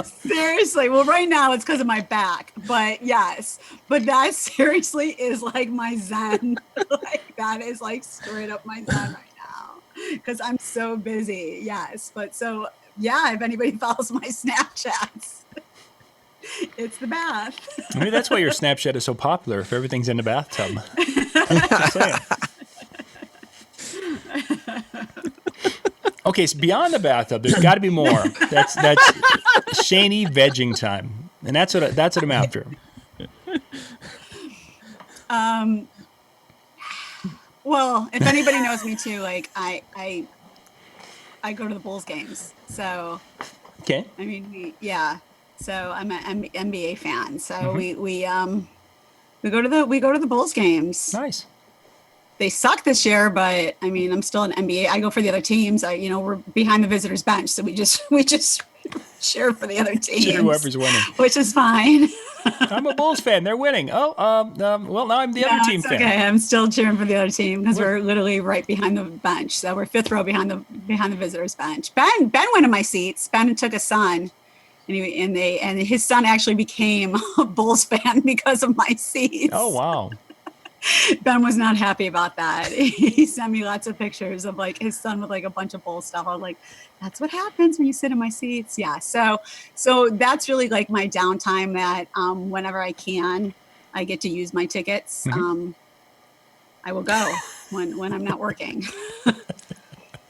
Seriously. Well, right now it's because of my back, but yes, but that seriously is like my zen. Like that is like straight up my zen right now because I'm so busy. Yes. But so, yeah, if anybody follows my Snapchats, it's the bath. Maybe that's why your Snapchat is so popular if everything's in the bathtub. Just saying. Okay, so beyond the bathtub, there's got to be more. That's Shani vegging time, and that's what I'm after. Well, if anybody knows me too, like I go to the Bulls games. So, Okay. I mean, so I'm an NBA fan. So we go to the Bulls games. Nice. They suck this year, but I mean, I'm still an NBA. I go for the other teams. We're behind the visitors bench, so we just cheer for the other teams. Cheer whoever's winning. Which is fine. I'm a Bulls fan. They're winning. Well, now I'm the other team fan. Okay, I'm still cheering for the other team because we're literally right behind the bench. So we're fifth row behind the visitors bench. Ben went in my seats. Ben took a son, and his son actually became a Bulls fan because of my seats. Oh wow. Ben was not happy about that. He sent me lots of pictures of like his son with like a bunch of Bulls stuff. I was like, that's what happens when you sit in my seats. Yeah. So that's really like my downtime that whenever I can, I get to use my tickets. I will go when I'm not working.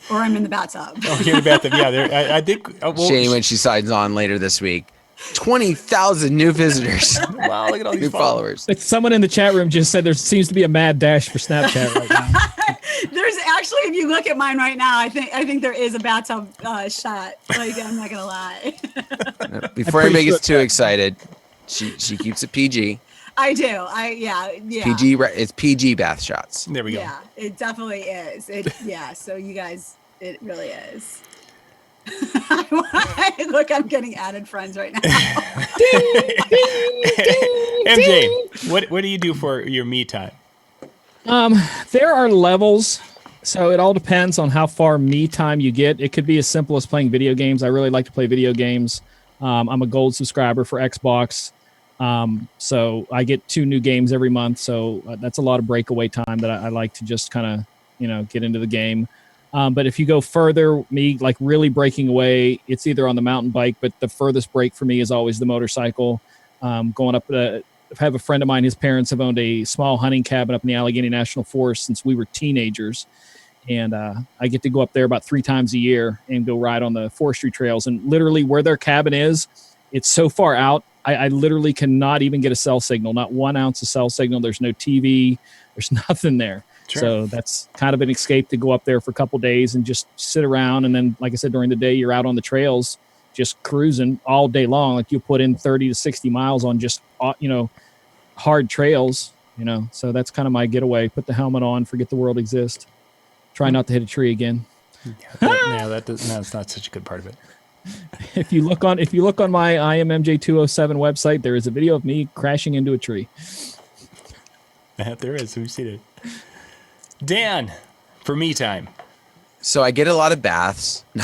Or I'm in the bathtub. Okay, in the bathtub. Yeah, I think. Shani when she signs on later this week. 20,000 new visitors. Wow, look at all these New followers. Like someone in the chat room just said there seems to be a mad dash for Snapchat right now. There's actually, if you look at mine right now, I think there is a bathtub shot. Like I'm not gonna lie. Before anybody gets too excited, she keeps it PG. I do. Yeah. PG. It's PG bath shots. There we go. Yeah, it definitely is. So you guys, it really is. Look, I'm getting added friends right now. MJ, what do you do for your me time? There are levels, so it all depends on how far me time you get. It could be as simple as playing video games. I really like to play video games. I'm a gold subscriber for Xbox, so I get 2 new games every month. So that's a lot of breakaway time that I like to just kind of get into the game. But if you go further, me like really breaking away, it's either on the mountain bike, but the furthest break for me is always the motorcycle. Going up, I have a friend of mine, his parents have owned a small hunting cabin up in the Allegheny National Forest since we were teenagers. And I get to go up there about 3 times a year and go ride on the forestry trails. And literally where their cabin is, it's so far out, I literally cannot even get a cell signal, not 1 ounce of cell signal. There's no TV, there's nothing there. Sure. So that's kind of an escape to go up there for a couple of days and just sit around. And then, like I said, during the day, you're out on the trails, just cruising all day long. Like you put in 30 to 60 miles on just, hard trails, so that's kind of my getaway. Put the helmet on, forget the world exists. Try not to hit a tree again. That's not such a good part of it. If you look on my IMMJ207 website, there is a video of me crashing into a tree. There is. We've seen it. Dan, for me time. So I get a lot of baths. No.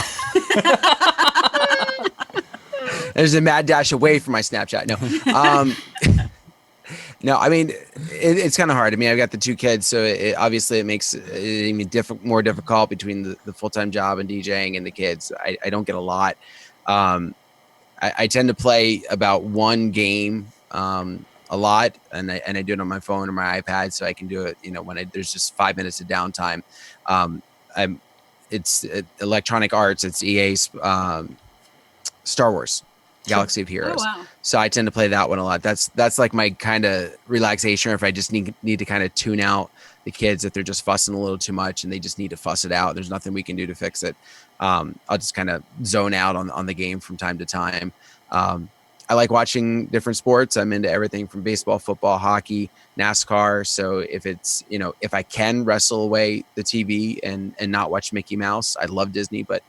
There's a mad dash away from my Snapchat. No. No, I mean, it's kind of hard. I mean, I've got the 2 kids, so obviously it makes it even more difficult between the full-time job and DJing and the kids. I don't get a lot. I tend to play about 1 game a lot, and I do it on my phone or my iPad, so I can do it, when there's just 5 minutes of downtime. It's Electronic Arts. It's EA's Star Wars Galaxy of Heroes. Oh, wow. So I tend to play that one a lot. That's like my kind of relaxation, or if I just need to kind of tune out the kids, if they're just fussing a little too much and they just need to fuss it out. There's nothing we can do to fix it. I'll just kind of zone out on the game from time to time. I like watching different sports. I'm into everything from baseball, football, hockey, NASCAR. So if it's, if I can wrestle away the TV and not watch Mickey Mouse, I love Disney, but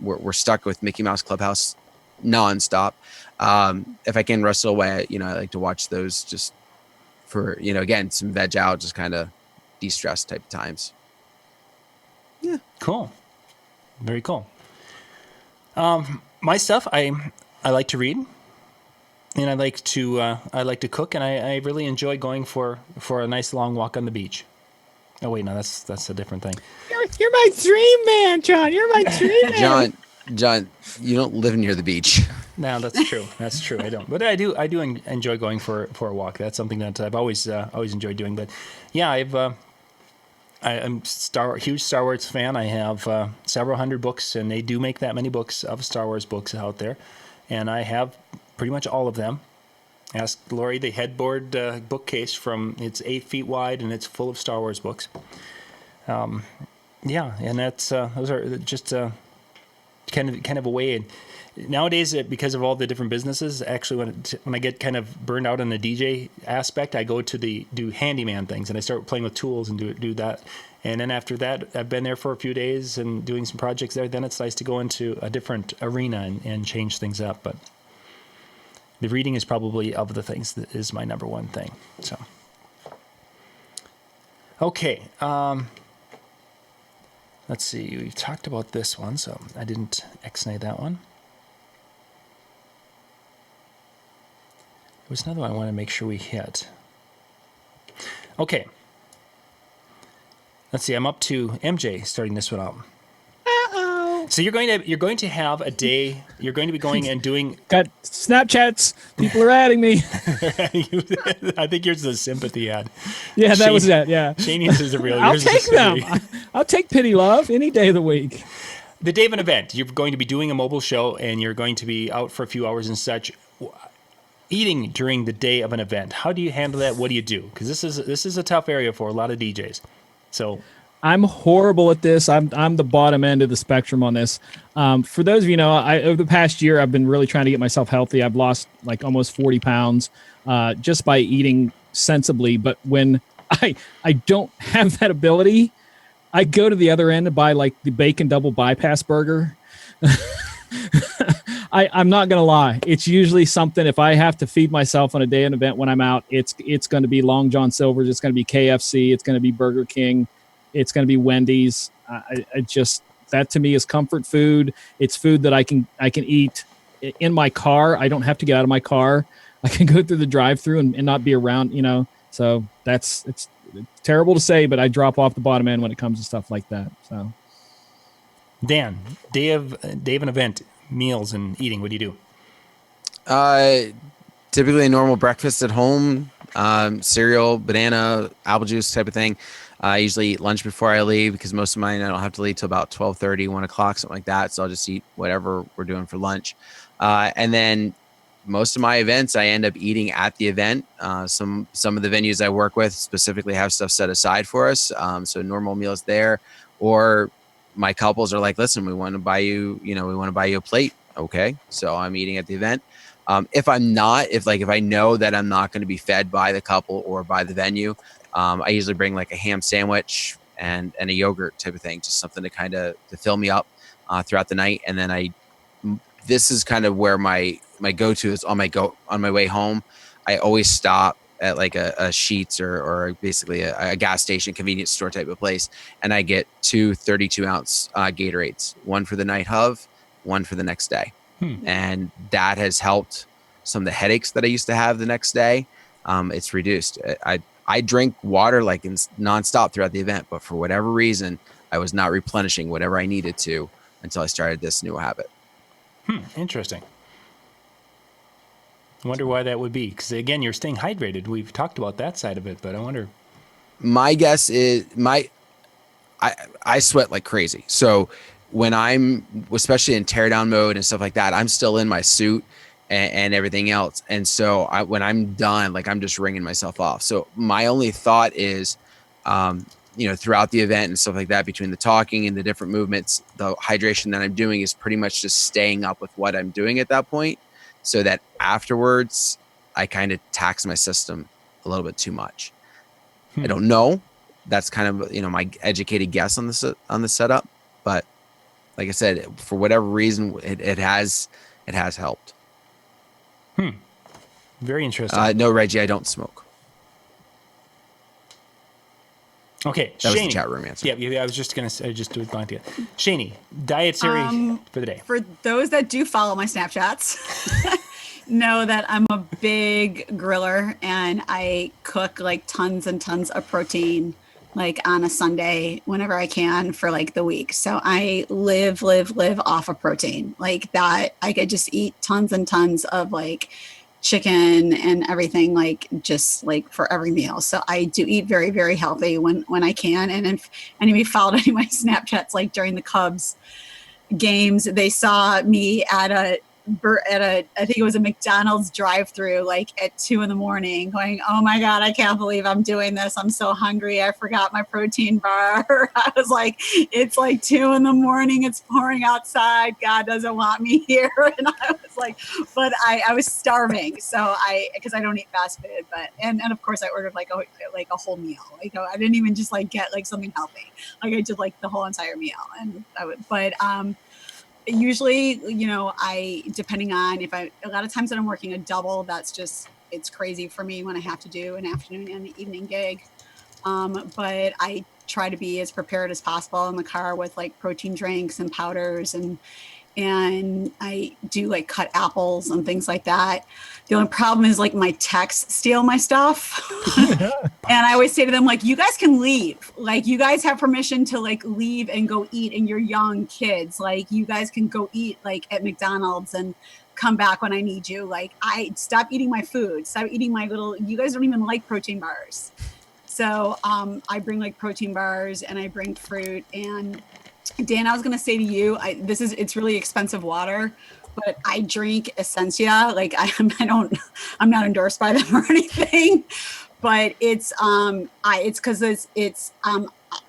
we're stuck with Mickey Mouse Clubhouse nonstop. If I can wrestle away, I like to watch those just for, again, some veg out, just kind of de-stress type of times. Yeah. Cool. Very cool. My stuff, I like to read, and I like to cook, and I really enjoy going for a nice long walk on the beach. Oh wait, no, that's a different thing. You're my dream man, John. You're my dream man. John, you don't live near the beach. No, that's true. That's true. I don't, but I do enjoy going for a walk. That's something that I've always enjoyed doing. But yeah, I'm huge Star Wars fan. I have several hundred books, and they do make that many books of Star Wars books out there, and I have pretty much all of them. Ask Lori. The headboard bookcase it's 8 feet wide, and it's full of Star Wars books. Yeah, and that's those are just kind of a way. And nowadays, because of all the different businesses, actually, when I get kind of burned out on the DJ aspect, I go to do handyman things, and I start playing with tools and do that. And then after that, I've been there for a few days and doing some projects there. Then it's nice to go into a different arena and change things up. But the reading is probably of the things that is my number one thing. So, okay. Let's see. We've talked about this one, so I didn't X-nay that one. There was another one I want to make sure we hit. Okay. Let's see. I'm up to MJ starting this one out. Uh-oh. So you're going to have a day. You're going to be going and doing. Got Snapchats. People are adding me. I think yours is a sympathy ad. Yeah, that was that. Yeah. Shane's is a real. I'll take them. I'll take pity love any day of the week. The day of an event, you're going to be doing a mobile show, and you're going to be out for a few hours and such. Eating during the day of an event, how do you handle that? What do you do? Because this is a tough area for a lot of DJs. So I'm horrible at this. I'm the bottom end of the spectrum on this. For those of you know, over the past year, I've been really trying to get myself healthy. I've lost like almost 40 pounds just by eating sensibly. But when I don't have that ability, I go to the other end and buy like the bacon double bypass burger. I'm not going to lie. It's usually something, if I have to feed myself on a day of an event when I'm out, it's going to be Long John Silver's. It's going to be KFC. It's going to be Burger King. It's going to be Wendy's. I just, that to me is comfort food. It's food that I can eat in my car. I don't have to get out of my car. I can go through the drive-through and not be around, so it's terrible to say, but I drop off the bottom end when it comes to stuff like that. So Dan, day of an event, meals and eating, what do you do? Typically a normal breakfast at home, cereal, banana, apple juice type of thing. I usually eat lunch before I leave because most of mine I don't have to leave till about 12:30, 1 o'clock, something like that. So I'll just eat whatever we're doing for lunch. And then most of my events, I end up eating at the event. Some of the venues I work with specifically have stuff set aside for us. So normal meals there, or my couples are like, listen, we want to buy you a plate. Okay. So I'm eating at the event. If I know that I'm not going to be fed by the couple or by the venue, I usually bring like a ham sandwich and a yogurt type of thing, just something to fill me up throughout the night. And then this is kind of where my go-to is on my way home. I always stop at like a Sheetz or basically a gas station, convenience store type of place. And I get 2 32-ounce Gatorades, one for the night of, one for the next day. And that has helped some of the headaches that I used to have the next day. it's reduced. I drink water like nonstop throughout the event, but for whatever reason, I was not replenishing whatever I needed to until I started this new habit. Interesting. I wonder why that would be. Because again, you're staying hydrated. We've talked about that side of it, but I wonder. My guess is I sweat like crazy. So when I'm, especially in teardown mode and stuff like that, I'm still in my suit and everything else. And so when I'm done, like I'm just wringing myself off. So my only thought is, throughout the event and stuff like that, between the talking and the different movements, the hydration that I'm doing is pretty much just staying up with what I'm doing at that point, so that afterwards I kind of tax my system a little bit too much. I don't know. That's kind of, my educated guess on the setup, but like I said, for whatever reason, it has helped. Very interesting. No, Reggie, I don't smoke. Okay, that was the Shani. chat room answer. Yeah, I was just gonna say, just do it blind to you. Shani, dietary for the day. For those that do follow my Snapchats, know that I'm a big griller and I cook like tons and tons of protein, like on a Sunday whenever I can for like the week. So I live off of protein like that. I could just eat tons and tons of like chicken and everything, like just like for every meal. So I do eat very, very healthy when I can. And if any of you followed any of my Snapchats, like during the Cubs games, they saw me at a I think it was a McDonald's drive-through, like at 2 a.m, going, oh my God, I can't believe I'm doing this. I'm so hungry. I forgot my protein bar. I was like, it's like 2 a.m. It's pouring outside. God doesn't want me here. And I was like, but I was starving. So because I don't eat fast food, but, and of course I ordered like a whole meal. Like I didn't even just like get like something healthy. Like I did like the whole entire meal. And usually, I, depending on a lot of times that I'm working a double, it's crazy for me when I have to do an afternoon and an evening gig. But I try to be as prepared as possible in the car with like protein drinks and powders, and I do like cut apples and things like that. The only problem is like my techs steal my stuff. And I always say to them, like, you guys can leave. Like, you guys have permission to like leave and go eat, and you're young kids. Like, you guys can go eat like at McDonald's and come back when I need you. Like, I stop eating my food, stop eating my you guys don't even like protein bars. So I bring like protein bars and I bring fruit. And Dan, I was going to say to you, it's really expensive water, but I drink Essentia. Like I'm not endorsed by them or anything, but it's because it's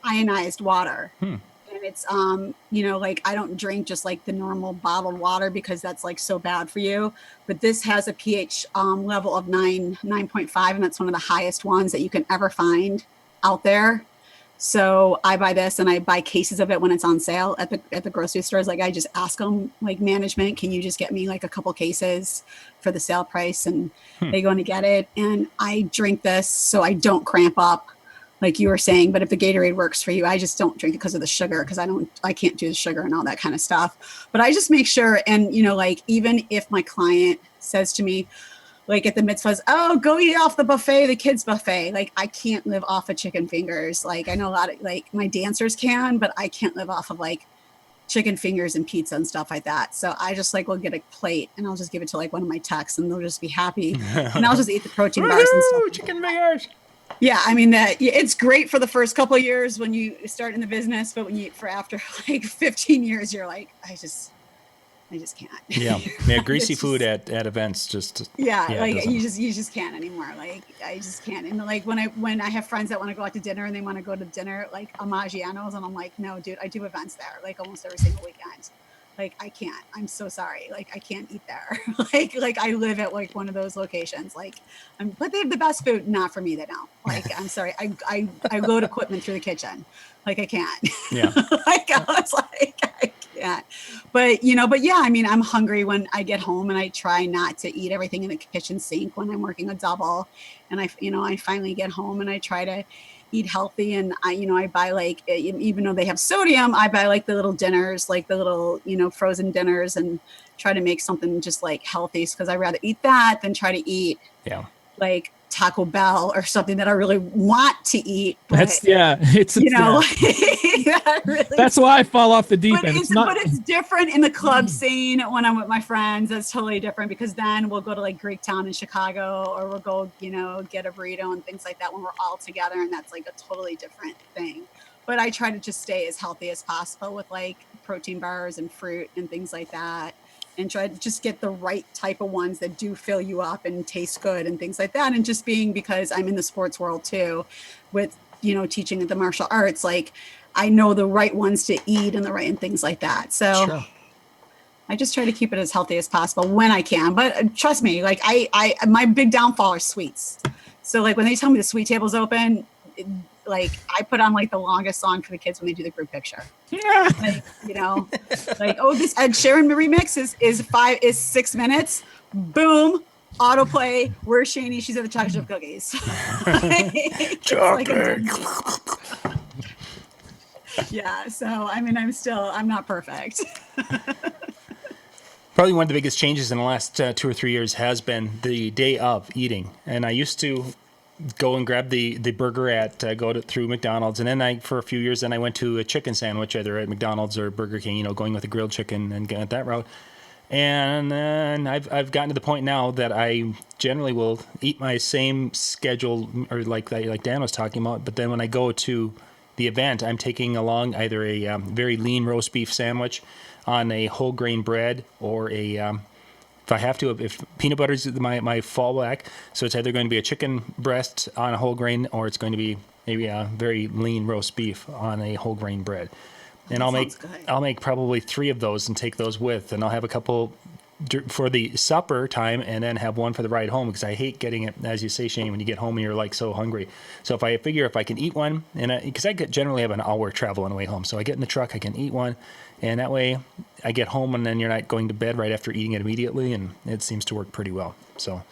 ionized water. And it's like I don't drink just like the normal bottled water because that's like so bad for you. But this has a pH level of 9.5, and that's one of the highest ones that you can ever find out there. So I buy this and I buy cases of it when it's on sale at the grocery stores. Like I just ask them, like, management, can you just get me like a couple cases for the sale price? And they go and get it. And I drink this so I don't cramp up, like you were saying. But if the Gatorade works for you, I just don't drink it because of the sugar, because I can't do the sugar and all that kind of stuff. But I just make sure, and like even if my client says to me, like at the mitzvahs, oh, go eat off the buffet, the kids buffet. Like I can't live off of chicken fingers. Like I know a lot of like my dancers can, but I can't live off of like chicken fingers and pizza and stuff like that. So I just like will get a plate and I'll just give it to like one of my techs and they'll just be happy. And I'll just eat the protein bars and stuff. Chicken fingers. Yeah, I mean it's great for the first couple of years when you start in the business, but when you for after like 15 years, you're like, I just can't. Yeah, greasy food at events just. Like you just can't anymore. Like I just can't. And like when I have friends that want to go out to dinner and they want to go to dinner like Maggiano's, and I'm like, no, dude, I do events there like almost every single weekend. Like I can't. I'm so sorry. Like I can't eat there. like I live at like one of those locations. Like but they have the best food. Not for me. They don't. Like I'm sorry. I load equipment through the kitchen. Like I can't. Yeah. Like I was like I can't. But yeah. I mean, I'm hungry when I get home, and I try not to eat everything in the kitchen sink when I'm working a double. And I finally get home and I try to eat healthy, and I buy like, even though they have sodium, I buy like the little dinners, like the little frozen dinners, and try to make something just like healthy, because I'd rather eat that than try to eat like Taco Bell or something that I really want to eat. But, It's you know, that's why I fall off the deep but end. but it's different in the club scene when I'm with my friends. That's totally different because then we'll go to like Greektown in Chicago, or we'll go, you know, get a burrito and things like that when we're all together, and that's like a totally different thing. But I try to just stay as healthy as possible with like protein bars and fruit and things like that, and try to just get the right type of ones that do fill you up and taste good and things like that. And just being, because I'm in the sports world too, with, you know, teaching the martial arts, like I know the right ones to eat and the right and things like that. So Sure. I just try to keep it as healthy as possible when I can. But trust me, like I my big downfall are sweets. So like when they tell me the sweet table's open, like I put on like the longest song for the kids when they do the group picture. Like, you know, like, oh, this Ed Sheeran remix is 6 minutes. Boom, autoplay. Where's Shani? She's at the chocolate chip cookies. Chocolate. Yeah. So I mean, I'm not perfect. Probably one of the biggest changes in the last 2 or 3 years has been the day of eating. And I used to go and grab the burger at through McDonald's, and then for a few years then I went to a chicken sandwich either at McDonald's or Burger King, you know, going with a grilled chicken and going that route. And then I've gotten to the point now that I generally will eat my same schedule, or like Dan was talking about, but then when I go to the event, I'm taking along either a very lean roast beef sandwich on a whole grain bread, or a if I have to, if peanut butter is my fallback, so it's either going to be a chicken breast on a whole grain, or it's going to be maybe a very lean roast beef on a whole grain bread. And I'll make probably 3 of those and take those with, and I'll have a couple for the supper time, and then have one for the ride home, because I hate getting it, as you say, Shane, when you get home and you're like so hungry. So if I figure if I can eat one, and because I generally have an hour travel on the way home, so I get in the truck, I can eat one, and that way I get home, and then you're not going to bed right after eating it immediately, and it seems to work pretty well. So,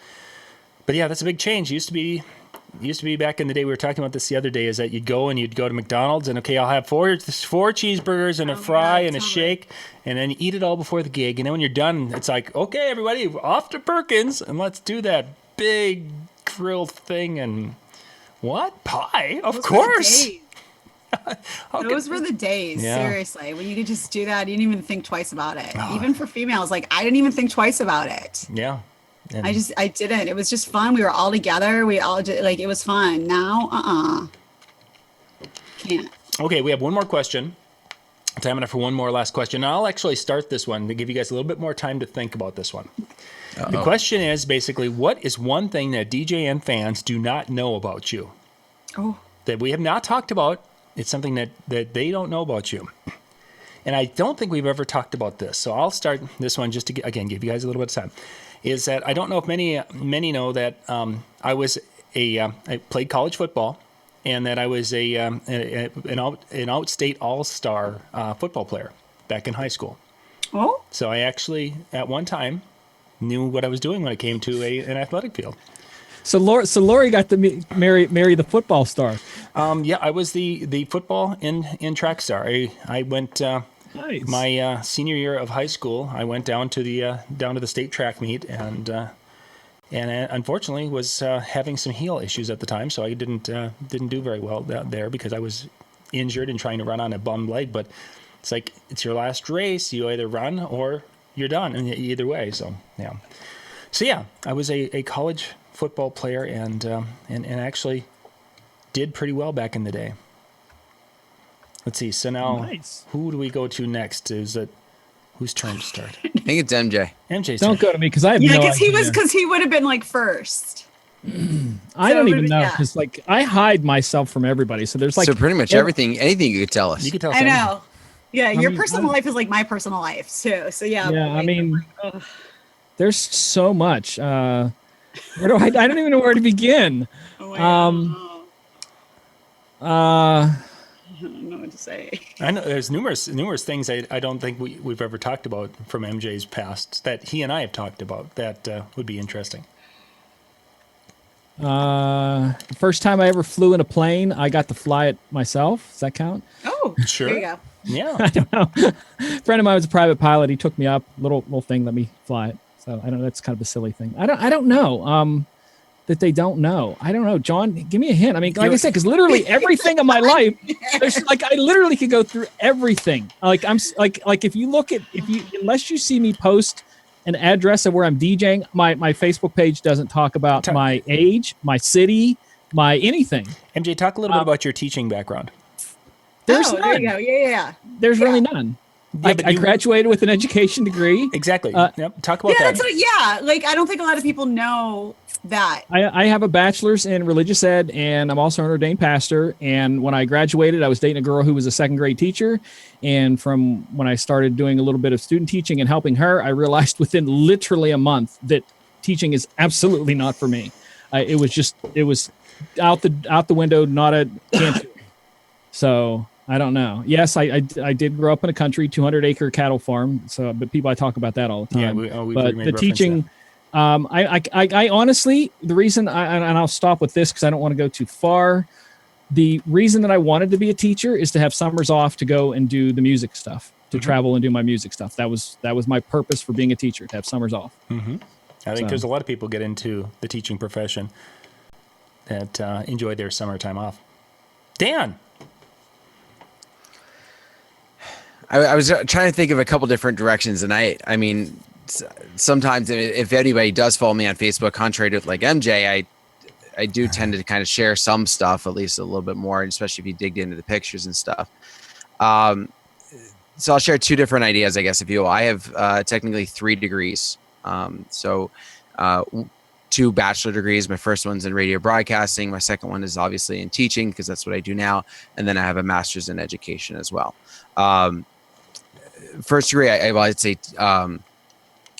but yeah, that's a big change. It used to be back in the day, we were talking about this the other day, is that you'd go to McDonald's and, okay, I'll have four cheeseburgers and a fry and a shake, and then you eat it all before the gig. And then when you're done, it's like, okay, everybody, off to Perkins, and let's do that big grilled thing. And what? Pie? Of course. Those were the days, seriously, when you could just do that. You didn't even think twice about it. Even for females, like I didn't even think twice about it. Yeah. And I didn't. It was just fun. We were all together. We all did, like, it was fun. Now, can't. Okay, we have one more question. Time enough for one more last question. And I'll actually start this one to give you guys a little bit more time to think about this one. Uh-oh. The question is basically, what is one thing that DJN fans do not know about you? Oh. That we have not talked about. It's something that they don't know about you. And I don't think we've ever talked about this. So I'll start this one just to, again, give you guys a little bit of time. Is that I don't know if many know that I played college football, and that I was an outstate all-star football player back in high school. Oh. So I actually at one time knew what I was doing when it came to an athletic field. So Lori got to marry the football star. Yeah, I was the football in track star. I went. Nice. My senior year of high school, I went down to the state track meet, and unfortunately was having some heel issues at the time, so I didn't do very well there because I was injured and trying to run on a bum leg. But it's like, it's your last race; you either run or you're done, and either way. So yeah, I was a college football player, and actually did pretty well back in the day. Let's see. So now, Who do we go to next? Is it whose turn to start? I think it's MJ. MJ's Don't turn. go to me because I have no idea. because he would have been like first. I don't even know, because like I hide myself from everybody. So there's like so pretty much anything you could tell us. You could tell us I anything. know. Yeah, your personal life is like my personal life too. So yeah. Yeah, I mean, there's so much. Where do I don't even know where to begin. I don't know what to say. I know there's numerous things I don't think we've ever talked about from MJ's past that he and I have talked about that would be interesting. The first time I ever flew in a plane, I got to fly it myself. Does that count? Oh, sure. There you go. Yeah. I don't know. A friend of mine was a private pilot. He took me up, little thing, let me fly it. So I don't know. That's kind of a silly thing. I don't know. that they don't know? I don't know. John, give me a hint. I mean, like I said, because literally everything in my life, there's like I literally could go through everything. Like if you look at unless you see me post an address of where I'm DJing, my Facebook page doesn't talk about my age, my city, my anything. MJ, talk a little bit about your teaching background. There's there you go. Yeah. There's really none. Yeah, I graduated with an education degree. Exactly. Yep. Talk about that. Like I don't think a lot of people know that. I have a bachelor's in religious ed, and I'm also an ordained pastor. And when I graduated, I was dating a girl who was a second grade teacher. And from when I started doing a little bit of student teaching and helping her, I realized within literally a month that teaching is absolutely not for me. It was out the window, not a can't. So I don't know. Yes, I did grow up in a country 200-acre cattle farm. So, but people, I talk about that all the time. Yeah, but the teaching, I honestly, the reason and I'll stop with this because I don't want to go too far. The reason that I wanted to be a teacher is to have summers off to go and do the music stuff, to travel and do my music stuff. That was my purpose for being a teacher, to have summers off. Mm-hmm. I think there's a lot of people get into the teaching profession that enjoy their summertime off. Dan. I was trying to think of a couple different directions, and I mean, sometimes if anybody does follow me on Facebook, contrary to like MJ, I do tend to kind of share some stuff, at least a little bit more, especially if you dig into the pictures and stuff. So I'll share two different ideas, I guess, if you will. I have technically 3 degrees. So 2 bachelor degrees. My first one's in radio broadcasting. My second one is obviously in teaching because that's what I do now. And then I have a master's in education as well. First degree, I'd say I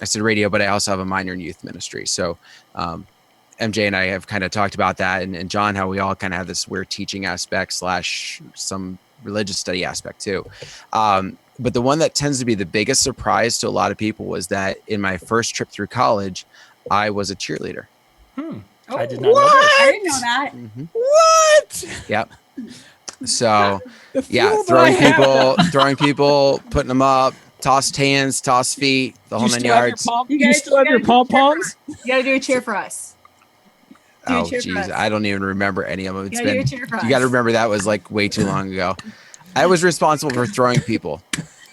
said radio, but I also have a minor in youth ministry. So MJ and I have kind of talked about that, and John, how we all kind of have this weird teaching aspect / some religious study aspect too. But the one that tends to be the biggest surprise to a lot of people was that in my first trip through college, I was a cheerleader. I did not know that. I didn't know that. Mm-hmm. What? Yep. So yeah, throwing people, putting them up, tossed hands, tossed feet, the whole 9 yards. You still have your pom-poms? You gotta do a cheer for us. Oh geez, I don't even remember any of them. It's been, you got to remember that was like way too long ago. I was responsible for throwing people.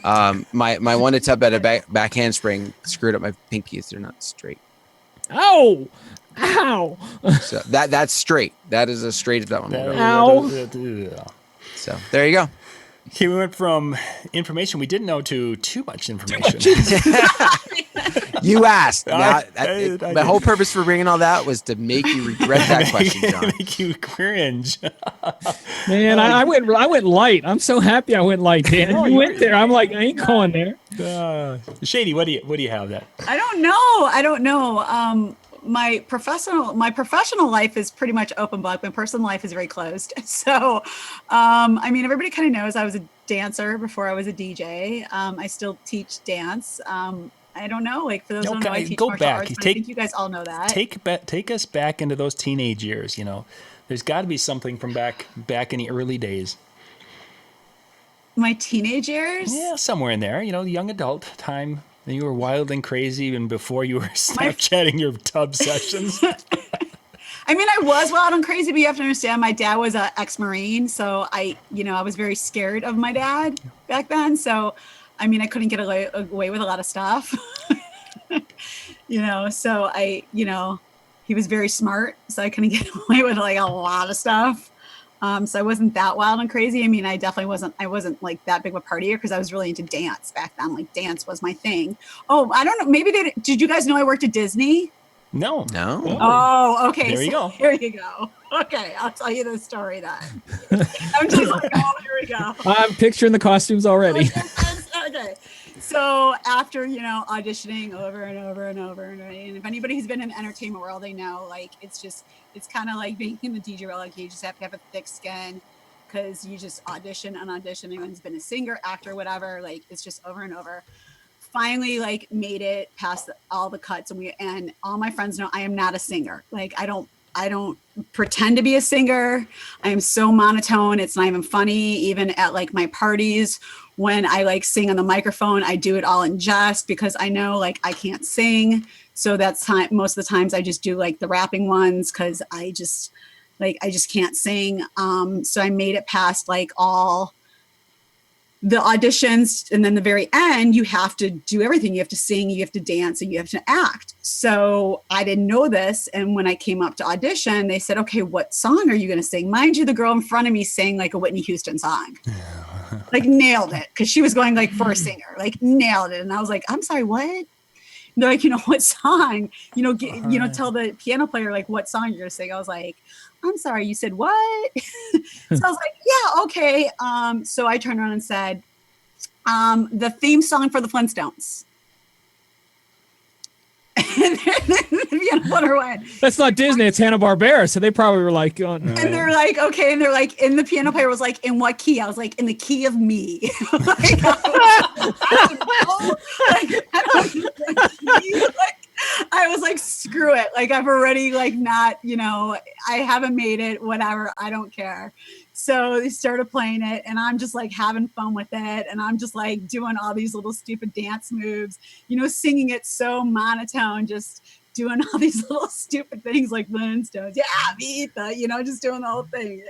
My one attempt at a back handspring screwed up my pinkies. They're not straight. Ow! So that's straight. That is a straight at that one. Ow! So there you go. Okay, we went from information we didn't know to too much information. You asked. My whole purpose for bringing all that was to make you regret that question, John. Make you cringe. Man, I went light. I'm so happy I went light, Dan. You went there. I'm like, I ain't going there. Shady, what do you have that? I don't know. My professional life is pretty much open book. My personal life is very closed. So, I mean, everybody kind of knows I was a dancer before I was a DJ. I still teach dance. I don't know, like for those who don't know, I teach martial arts, but I think you guys all know that. Take us back into those teenage years. You know, there's got to be something from back in the early days. My teenage years? Yeah, somewhere in there. You know, young adult time. You were wild and crazy even before you were Snapchatting your tub sessions. I mean, I was wild and crazy, but you have to understand my dad was an ex-Marine. So I was very scared of my dad back then. So, I mean, I couldn't get away with a lot of stuff, so he was very smart. So I couldn't get away with like a lot of stuff. So I wasn't that wild and crazy. I mean, I wasn't like that big of a partier because I was really into dance back then. Like dance was my thing. Oh, I don't know. Maybe did you guys know I worked at Disney? No. Oh, okay. There you go. Here you go. Okay. I'll tell you the story then. I'm just like, oh, here we go. I'm picturing the costumes already. Okay. So after, auditioning over and over and over, and if anybody who's been in the entertainment world, they know, like, it's kind of like being in the DJ world. Like, you just have to have a thick skin because you just audition and audition. Anyone's been a singer, actor, whatever. Like, it's just over and over. Finally, like, made it past all the cuts, and all my friends know I am not a singer. Like, I I don't pretend to be a singer. I am so monotone. It's not even funny. Even at like my parties, when I like sing on the microphone, I do it all in jest because I know like I can't sing. So that's time. Most of the times I just do like the rapping ones because I just can't sing. So I made it past like all the auditions, and then the very end, you have to do everything. You have to sing, you have to dance, and you have to act. So I didn't know this. And when I came up to audition, they said, okay, what song are you going to sing? Mind you, the girl in front of me sang like a Whitney Houston song. Like nailed it. Cause she was going like for a singer, like nailed it. And I was like, I'm sorry, what? And they're like, what song, tell the piano player, like what song you're going to sing. I was like, I'm sorry, you said what? So I was like, yeah, okay. So I turned around and said, the theme song for the Flintstones. And the went. That's not Disney, it's Hanna-Barbera. So they probably were like, oh, no. And they're like, okay. And they're like, and the piano player was like, in what key? I was like, in the key of me. Like, I was like, screw it. Like, I've already like not, I haven't made it, whatever. I don't care. So they started playing it and I'm just like having fun with it. And I'm just like doing all these little stupid dance moves, singing it so monotone, just doing all these little stupid things like Flintstones. Yeah, Vita, just doing the whole thing.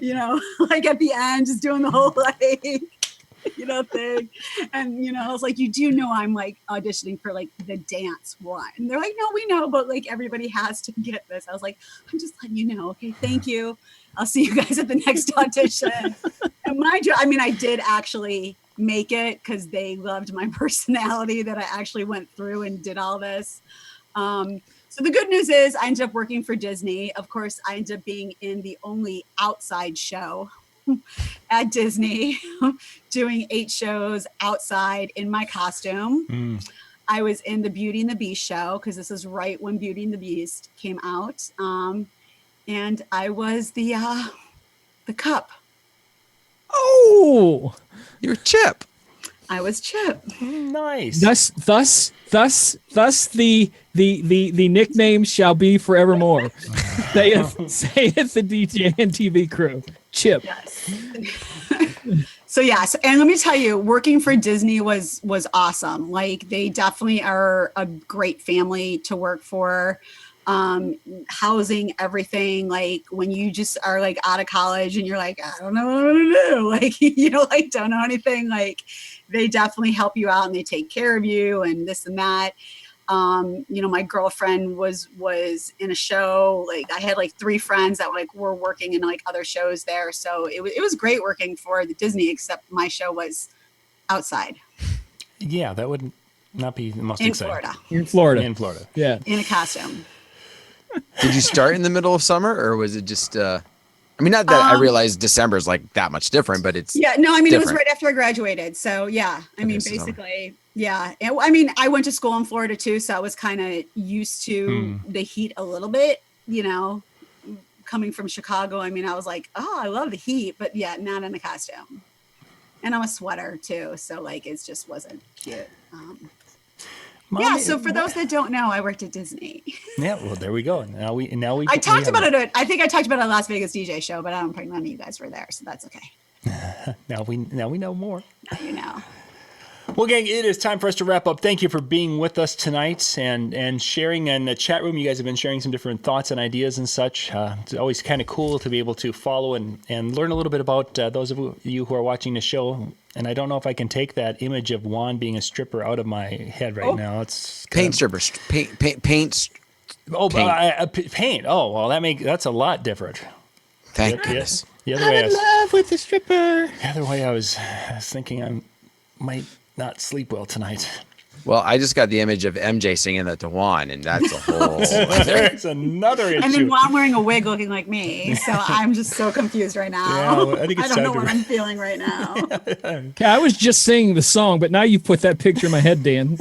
Yeah. Like at the end, just doing the whole like, thing. And, I was like, you do know I'm like auditioning for like the dance one. And they're like, no, we know, but like everybody has to get this. I was like, I'm just letting you know. Okay, thank you. I'll see you guys at the next audition. And mind you, I did actually make it because they loved my personality that I actually went through and did all this. So the good news is I ended up working for Disney. Of course, I ended up being in the only outside show at Disney, doing 8 shows outside in my costume. I was in the Beauty and the Beast show because this is right when Beauty and the Beast came out. And I was the cup. Oh, you're Chip. I was Chip. Nice. Thus the nickname shall be forevermore. Saith the DJNTV crew. Chip. Yes. So yes, and let me tell you, working for Disney was awesome. Like they definitely are a great family to work for. Housing, everything. Like when you just are like out of college and you're like, I don't know what to do. Like, like don't know anything. Like they definitely help you out and they take care of you and this and that. My girlfriend was in a show. Like I had like 3 friends that were working in like other shows there. So it was great working for the Disney, except my show was outside. Yeah, that would not be the most in exciting. Florida. In Florida. Yeah. In a costume. Did you start in the middle of summer or was it just, not that I realize December is like that much different, but it's yeah, no, it was different. right after I graduated. So yeah, basically, yeah. I went to school in Florida too. So I was kind of used to the heat a little bit, coming from Chicago. I was like, oh, I love the heat, but yeah, not in a costume. And I'm a sweater too. So like, it just wasn't cute. So for those that don't know, I worked at Disney. Yeah, well, there we go. Now we. I talked about it. I think I talked about it at a Las Vegas DJ show, but I don't think none of you guys were there, so that's okay. Now we know more. Now you know. Well, gang, it is time for us to wrap up. Thank you for being with us tonight and sharing in the chat room. You guys have been sharing some different thoughts and ideas and such. It's always kind of cool to be able to follow and learn a little bit about those of you who are watching the show. And I don't know if I can take that image of Juan being a stripper out of my head right now. It's paint strippers. Paint. Paint. Oh, well, that's a lot different. Thank goodness. The other way I'm in love with the stripper. The other way I was thinking I might not sleep well tonight. Well, I just got the image of MJ singing that to Juan, and that's a whole. There's another issue. And then Juan wearing a wig looking like me. So I'm just so confused right now. Yeah, well, I think it's don't know time what I'm feeling right now. Okay, I was just singing the song, but now you put that picture in my head, Dan.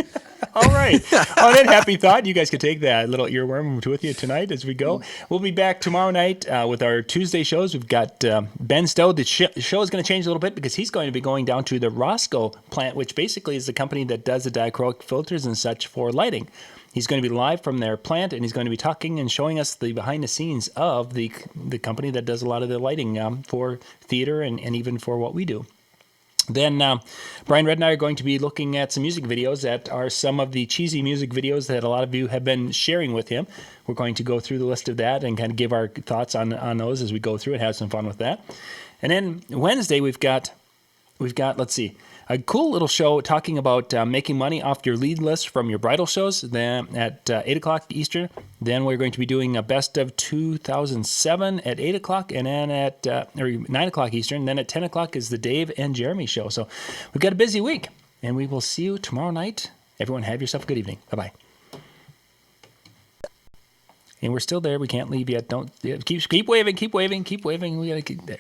All right. On that happy thought, you guys can take that little earworm with you tonight as we go. We'll be back tomorrow night with our Tuesday shows. We've got Ben Stowe. The show is going to change a little bit because he's going to be going down to the Roscoe plant, which basically is the company that does the diachroic filters and such for lighting. He's going to be live from their plant, and he's going to be talking and showing us the behind the scenes of the company that does a lot of the lighting for theater and even for what we do. Then Brian Red and I are going to be looking at some music videos that are some of the cheesy music videos that a lot of you have been sharing with him. We're going to go through the list of that and kind of give our thoughts on those as we go through and have some fun with that. And then Wednesday we've got let's see, a cool little show talking about making money off your lead list from your bridal shows. Then at 8 o'clock Eastern. Then we're going to be doing a best of 2007 at 8 o'clock, and then at 9 o'clock Eastern. Then at 10 o'clock is the Dave and Jeremy show. So we've got a busy week, and we will see you tomorrow night. Everyone, have yourself a good evening. Bye-bye. And we're still there. We can't leave yet. Don't keep waving. Keep waving. Keep waving. We got to keep there.